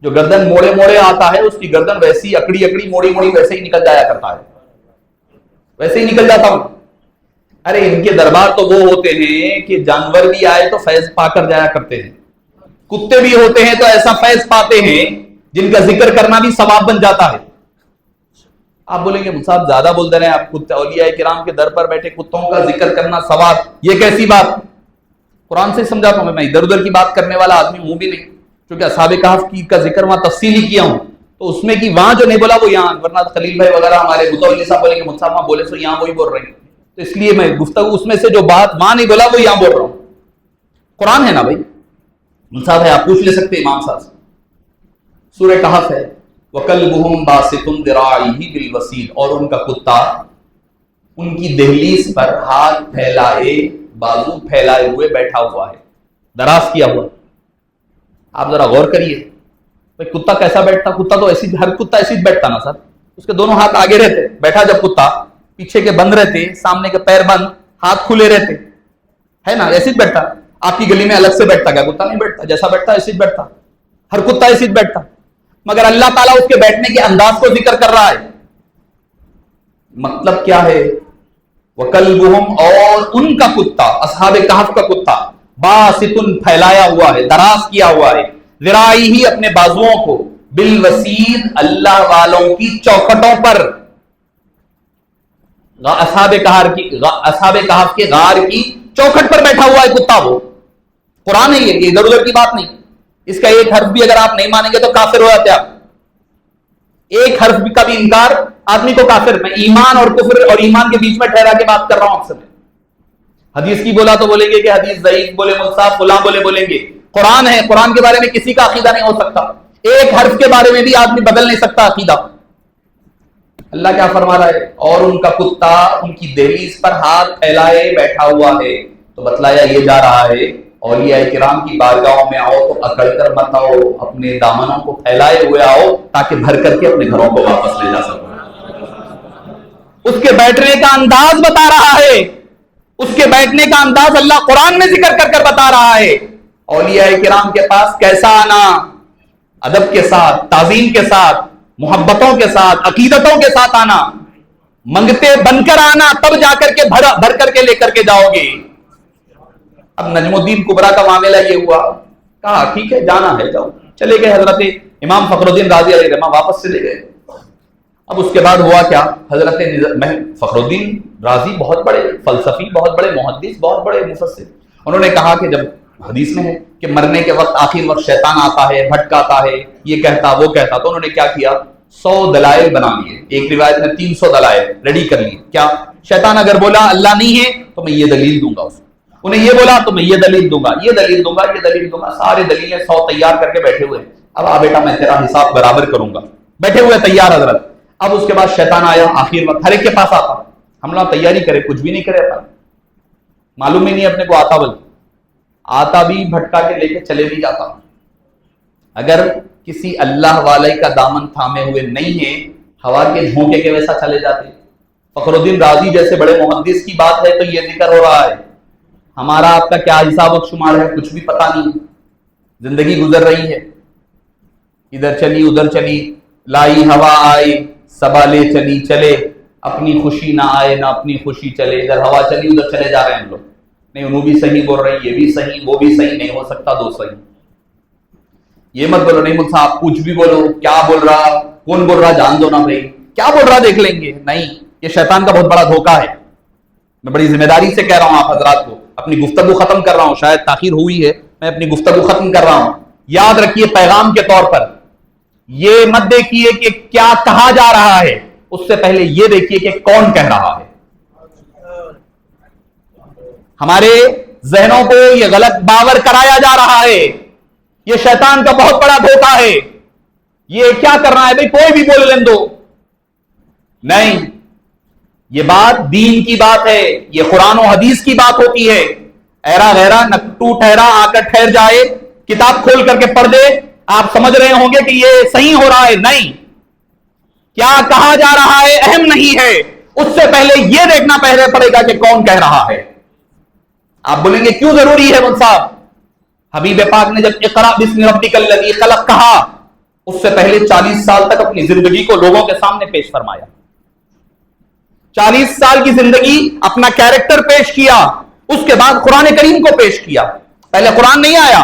[SPEAKER 1] جو گردن موڑے موڑے آتا ہے اس کی گردن ویسی اکڑی اکڑی موڑی موڑی ویسے ہی نکل جایا کرتا ہے، ویسے ہی نکل جاتا ہوں۔ ارے ان کے دربار تو وہ ہوتے ہیں کہ جانور بھی آئے تو فیض پا کر جایا کرتے ہیں، کتے بھی ہوتے ہیں تو ایسا فیض پاتے ہیں جن کا ذکر کرنا بھی ثواب بن جاتا ہے۔ آپ بولیں گے صاحب زیادہ بول دے رہے ہیں آپ، کتے اولیاء کرام کے در پر بیٹھے کتوں کا ذکر کرنا ثواب، یہ کیسی بات؟ قرآن سے سمجھاتا ہوں میں ادھر ادھر کی بات کرنے والا آدمی ہوں بھی نہیں، کیونکہ اصحاب کہف کی کا ذکر وہاں تفصیلی کیا ہوں، تو اس میں کی وہاں جو نہیں بولا وہ یہاں، ورنہ خلیل بھائی وغیرہ ہمارے متولی صاحب بولیں گے مصعب وہاں بولے سو یہاں وہی بول رہے ہیں، تو اس لیے میں گفتگو اس میں سے جو بات وہاں نہیں بولا وہ یہاں بول رہا ہوں۔ قرآن ہے نا بھائی، صاحب ہے آپ پوچھ لے سکتے امام صاحب سے، سورہ کہف ہے، وَكَلْبُهُمْ بَاسِطٌ ذِرَاعِهِ بِالْوَسِيلِ، اور ان کا کتا ان کی دہلیز پر ہاتھ پھیلائے، بازو پھیلائے ہوئے بیٹھا ہوا ہے، دراز کیا ہوا۔ آپ ذرا غور کریے بھائی کتا کیسا بیٹھتا؟ کتا تو ایسی، ہر کتا ایسی بیٹھتا نا سر، اس کے دونوں ہاتھ آگے رہتے، بیٹھا جب کتا پیچھے کے بند رہتے، سامنے کے پیر بند، ہاتھ کھلے رہتے، ہے نا، ایسی بیٹھتا۔ آپ کی گلی میں الگ سے بیٹھتا کیا؟ کتا نہیں بیٹھتا، جیسا بیٹھتا ایسی بیٹھتا، ہر کتا ایسی بیٹھتا، مگر اللہ تعالیٰ اس کے بیٹھنے کے انداز کو ذکر کر رہا ہے۔ مطلب کیا ہے؟ وَكَلْبُهُمْ، اور ان کا کتا، اصحاب کہف کا کتا، باسطن پھیلایا ہوا ہے، دراز کیا ہوا ہے، ذراعیہ اپنے بازوؤں کو، بالوسید اللہ والوں کی چوکھٹوں پر، اصحاب کہف کے غار کی چوکھٹ پر بیٹھا ہوا ہے کتا۔ وہ قرآن ہے، یہ ادھر ادھر کی بات نہیں، اس کا ایک حرف بھی اگر آپ نہیں مانیں گے تو کافر ہو جاتے آپ، ایک حرف کا بھی انکار آدمی کو کافر۔ میں ایمان اور کفر اور ایمان کے بیچ میں ٹھہرا کے بات کر رہا ہوں، اکثر حدیث کی بولا تو بولیں گے کہ حدیث ضعیف، بولے مصعب فلاں بولیں گے، قرآن ہے، قرآن کے بارے میں کسی کا عقیدہ نہیں ہو سکتا، ایک حرف کے بارے میں بھی آدمی بدل نہیں سکتا عقیدہ۔ اللہ کیا فرما رہا ہے؟ اور ان کا کتا ان کی دہلیز پر ہاتھ پھیلائے بیٹھا ہوا ہے۔ تو بتلایا یہ جا رہا ہے اولیاء کرام کی بارگاہوں میں آؤ تو اکڑ کر مت آؤ، اپنے دامنوں کو پھیلائے ہوئے آؤ تاکہ بھر کر کے اپنے گھروں کو واپس لے جا سکو۔ اس کے بیٹھنے کا انداز بتا رہا ہے، اس کے بیٹھنے کا انداز اللہ قرآن میں ذکر کر کر بتا رہا ہے۔ اولیاء کرام کے پاس کیسا آنا، ادب کے ساتھ، تعظیم کے ساتھ، محبتوں کے ساتھ، عقیدتوں کے ساتھ آنا، منگتے بن کر آنا، تب جا کر کے بھر کر کے لے کر کے جاؤ گے۔ اب نجم الدین کبریٰ کا معاملہ یہ ہوا، کہا ٹھیک ہے جانا ہے جاؤ، چلے گئے حضرت امام فخر الدین رازی علیہ الرحمہ واپس چلے گئے۔ اب اس کے بعد ہوا کیا؟ حضرت فخر الدین رازی بہت بڑے فلسفی، بہت بڑے محدث، بہت بڑے مفسر، انہوں نے کہا کہ جب حدیث میں ہے کہ مرنے کے وقت آخر وقت شیطان آتا ہے، بھٹکاتا ہے، یہ کہتا وہ کہتا، تو انہوں نے کیا کیا؟ 100 دلائل بنا لیے، ایک روایت میں 300 دلائل ریڈی کر لیے۔ کیا؟ شیطان اگر بولا اللہ نہیں ہے تو میں یہ دلیل دوں گا اس کو، انہیں یہ بولا تو میں یہ دلیل دوں گا، یہ دلیل دوں گا، یہ دلیل دوں گا، سارے دلیلیں 100 تیار کر کے بیٹھے ہوئے ہیں۔ اب آ بیٹا میں تیرا حساب برابر کروں گا، بیٹھے ہوئے تیار حضرت۔ اب اس کے بعد شیطان آیا، آخر وقت ہر ایک کے پاس آتا، ہم لوگ تیاری کرے کچھ بھی نہیں کرے، معلوم ہی نہیں اپنے کو آتا، بلکہ آتا بھی بھٹکا کے لے کے چلے بھی جاتا۔ اگر کسی اللہ والے کا دامن تھامے ہوئے نہیں ہے، ہوا کے جھونکے کے ویسا چلے جاتے۔ فخر الدین رازی جیسے بڑے محدث کی بات ہے تو یہ ذکر ہو رہا ہے ہمارا آپ کا کیا حساب و شمار ہے کچھ بھی پتا نہیں. زندگی گزر رہی ہے, ادھر چلی ادھر چلی, لائی ہوا آئی سبالے چلی چلے, اپنی خوشی نہ آئے نہ اپنی خوشی چلے, ادھر ہوا چلی ادھر چلے جا رہے ہیں ہم لوگ. نہیں انہوں بھی صحیح بول رہے ہیں, یہ بھی صحیح وہ بھی صحیح, نہیں ہو سکتا دو صحیح. یہ مت بولو نہیں مجھ سے آپ کچھ بھی بولو, کیا بول رہا کون بول رہا جان دو نا بھائی, کیا بول رہا دیکھ لیں گے. نہیں, یہ شیطان کا بہت بڑا دھوکہ ہے. میں بڑی ذمہ داری سے کہہ رہا ہوں آپ حضرات کو, اپنی گفتگو ختم کر رہا ہوں, شاید تاخیر ہوئی ہے, میں اپنی گفتگو ختم کر رہا ہوں. یاد رکھیے پیغام کے طور پر یہ مت دیکھیے کہ کیا کہا جا رہا ہے, اس سے پہلے یہ دیکھیے کہ کون کہہ رہا ہے. ہمارے ذہنوں کو یہ غلط باور کرایا جا رہا ہے, یہ شیطان کا بہت بڑا دھوکہ ہے. یہ کیا کرنا ہے بھائی کوئی بھی بول لیں دو, نہیں, یہ بات دین کی بات ہے, یہ قرآن و حدیث کی بات ہوتی ہے. ایرا غیرا نکٹو ٹھہرا آ کر ٹھہر جائے, کتاب کھول کر کے پڑھ دے, آپ سمجھ رہے ہوں گے کہ یہ صحیح ہو رہا ہے. نہیں, کیا کہا جا رہا ہے اہم نہیں ہے, اس سے پہلے یہ دیکھنا پڑے گا کہ کون کہہ رہا ہے. آپ بولیں گے کیوں ضروری ہے مول صاحب؟ حبیب پاک نے جب اقرا بسم ربک الذی خلق کہا, اس سے پہلے 40 سال تک اپنی زندگی کو لوگوں کے سامنے پیش فرمایا. 40 سال کی زندگی اپنا کیریکٹر پیش کیا, اس کے بعد قرآن کریم کو پیش کیا. پہلے قرآن نہیں آیا,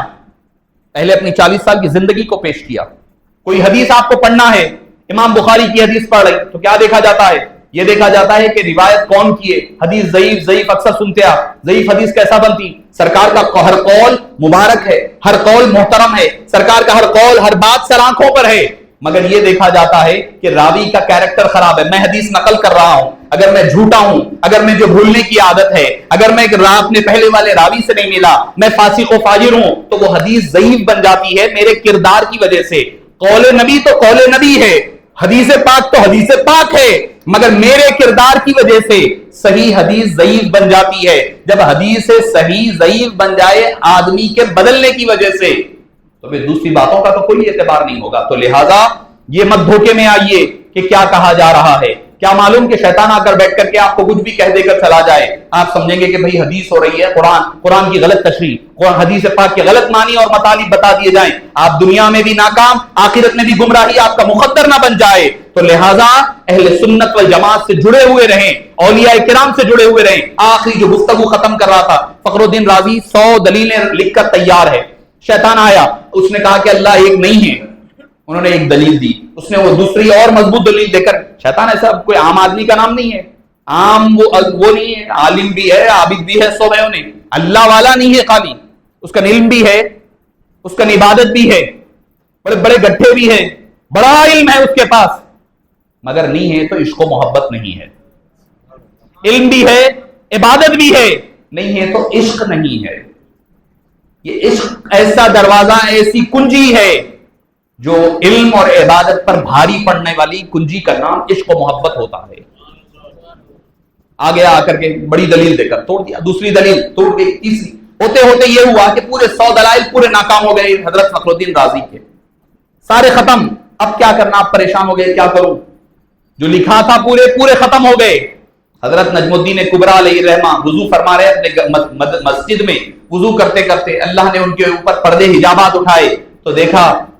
[SPEAKER 1] پہلے اپنی 40 سال کی زندگی کو پیش کیا. کوئی حدیث آپ کو پڑھنا ہے, امام بخاری کی حدیث پڑھ رہی تو کیا دیکھا جاتا ہے؟ یہ دیکھا جاتا ہے کہ روایت کون کی ہے. حدیث ضعیف اکثر سنتے آپ, ضعیف حدیث کیسا بنتی؟ سرکار کا ہر قول مبارک ہے, ہر قول محترم ہے, سرکار کا ہر قول ہر بات سر آنکھوں پر ہے, مگر یہ دیکھا جاتا ہے کہ راوی کا کیریکٹر خراب ہے. میں حدیث نقل کر رہا ہوں, اگر میں جھوٹا ہوں, اگر میں جو بھولنے کی عادت ہے, اگر میں اپنے پہلے والے راوی سے نہیں ملا, میں فاسق و فاجر ہوں, تو وہ حدیث ضعیف بن جاتی ہے میرے کردار کی وجہ سے. قول نبی تو قول نبی ہے, حدیث پاک تو حدیث پاک ہے, مگر میرے کردار کی وجہ سے صحیح حدیث ضعیف بن جاتی ہے. جب حدیث صحیح ضعیف بن جائے آدمی کے بدلنے کی وجہ سے, تو پھر دوسری باتوں کا تو کوئی اعتبار نہیں ہوگا. تو لہٰذا یہ مت دھوکے میں آئیے کہ کیا کہا جا رہا ہے. کیا معلوم کہ شیطان آ کر بیٹھ کر کے آپ کو کچھ بھی کہہ دے کر چلا جائے, آپ سمجھیں گے کہ بھئی حدیث ہو رہی ہے, قرآن کی غلط تشریح, حدیث پاک کے غلط معنی اور مطالب بتا دیے جائیں. آپ دنیا میں بھی ناکام, آخرت میں بھی گمراہی آپ کا مقدر نہ بن جائے. تو لہٰذا اہل سنت والجماعت سے جڑے ہوئے رہیں, اولیاء کرام سے جڑے ہوئے رہیں. آخری جو گفتگو ختم کر رہا تھا, فخر الدین رازی 100 دلیلیں لکھ کر تیار ہے. شیطان آیا, اس نے کہا کہ اللہ ایک نہیں ہے, انہوں نے ایک دلیل دی, اس نے وہ دوسری اور مضبوط دلیل دے کر, شیطان ایسا کوئی عام آدمی کا نام نہیں ہے, عام وہ نہیں ہے, عالم بھی ہے, عابد بھی ہے, سب ہے انہیں, اللہ والا نہیں ہے خالی, اس کا علم بھی ہے, اس کا عبادت بھی ہے, بڑے بڑے گٹھے بھی ہیں, بڑا علم ہے اس کے پاس, مگر نہیں ہے تو عشق و محبت نہیں ہے. علم بھی ہے, عبادت بھی ہے, نہیں ہے تو عشق نہیں ہے. یہ عشق ایسا دروازہ, ایسی کنجی ہے جو علم اور عبادت پر بھاری پڑنے والی کنجی کا نام عشق و محبت ہوتا ہے. آگے آ کر کے بڑی دلیل دے کر توڑ دیا, دوسری دلیل توڑ گئی, تیسری, ہوتے ہوتے یہ ہوا کہ پورے 100 دلائل پورے ناکام ہو گئے حضرت فخر الدین رازی کے, سارے ختم. اب کیا کرنا, آپ پریشان ہو گئے, کیا کروں, جو لکھا تھا پورے ختم ہو گئے. حضرت نجم الدین کبریٰ علیہ الرحمہ وضو فرما رہے اپنے مسجد میں, وضو کرتے کرتے اللہ نے ان کے اوپر پردے حجابات اٹھائے, تو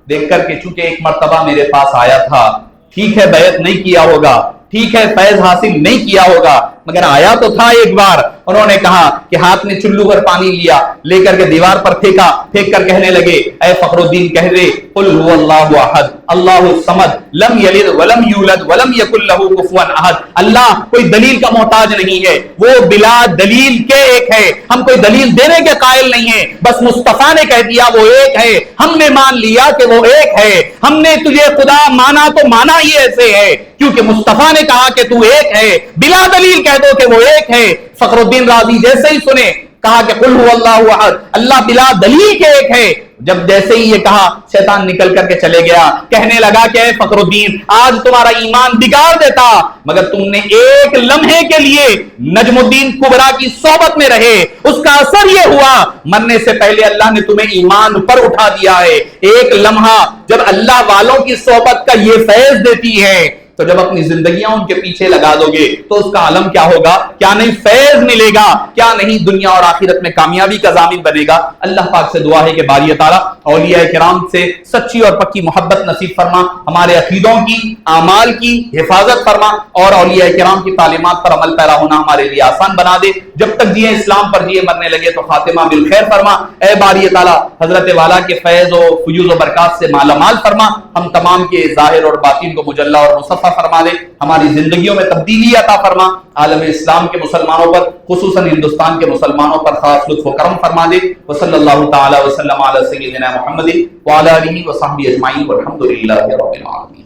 [SPEAKER 1] دیکھ کر کے چونکہ ایک مرتبہ میرے پاس آیا تھا, ٹھیک ہے بیعت نہیں کیا ہوگا, ٹھیک ہے فیض حاصل نہیں کیا ہوگا, مگر آیا تو تھا ایک بار. انہوں نے کہا کہ ہاتھ میں چلو بھر پانی لیا, لے کر کے دیوار پر پھینکا, پھینک کر کہنے لگے اے فخر الدین کہہ دے قل هو اللہ احد اللہ الصمد لم یلد ولم یولد ولم یکن لہ کفوا احد. اللہ کوئی دلیل کا محتاج نہیں ہے, وہ بلا دلیل کے ایک ہے, ہم کوئی دلیل دینے کے قائل نہیں ہیں, بس مصطفیٰ نے کہہ دیا وہ ایک ہے, ہم نے مان لیا کہ وہ ایک ہے. ہم نے تجھے خدا مانا تو مانا ہی ایسے ہے کیونکہ مصطفیٰ نے کہا کہ تو ایک ہے, بلا دلیل کہہ دو کہ وہ ایک ہے. فخر الدین رازی جیسے ہی سنے, کہا کہ قل هو اللہ احد, اللہ بلا دلیل کے ایک ہے. جب جیسے ہی یہ کہا, شیطان نکل کر کے چلے گیا, کہنے لگا کہ اے فخر الدین آج تمہارا ایمان بگاڑ دیتا, مگر تم نے ایک لمحے کے لیے نجم الدین کبریٰ کی صحبت میں رہے, اس کا اثر یہ ہوا مرنے سے پہلے اللہ نے تمہیں ایمان پر اٹھا دیا ہے. ایک لمحہ جب اللہ والوں کی صحبت کا یہ فیض دیتی ہے, تو جب اپنی زندگیاں ان کے پیچھے لگا دو گے تو اس کا عالم کیا ہوگا؟ کیا نہیں فیض ملے گا، کیا نہیں دنیا اور آخرت میں کامیابی کا ضامن بنے گا۔ اللہ پاک سے دعا ہے کہ باری تعالیٰ اولیاء کرام سے سچی اور پکی محبت نصیب فرما، ہمارے عقیدوں کی، اعمال کی حفاظت فرما، اور اولیاء کرام کی تعلیمات پر عمل پیرا ہونا ہمارے لیے آسان بنا دے۔ جب تک جیے اسلام پر جیے، مرنے لگے تو خاتمہ بالخیر فرما۔ اے باری تعالیٰ حضرت والا کے فیض و فیوز و برکات سے مالا مال فرما، ہم تمام کے ظاہر اور باطن کو مجلہ اور مصفح فرما دے، ہماری زندگیوں میں تبدیلی عطا فرما، عالم اسلام کے مسلمانوں پر خصوصاً ہندوستان کے مسلمانوں پر خاص لطف و کرم فرما دے۔ وصلی اللہ تعالی وسلم علی سیدنا محمد وعلی آلہ وصحبہ اجمعین والحمد للہ رب العالمین۔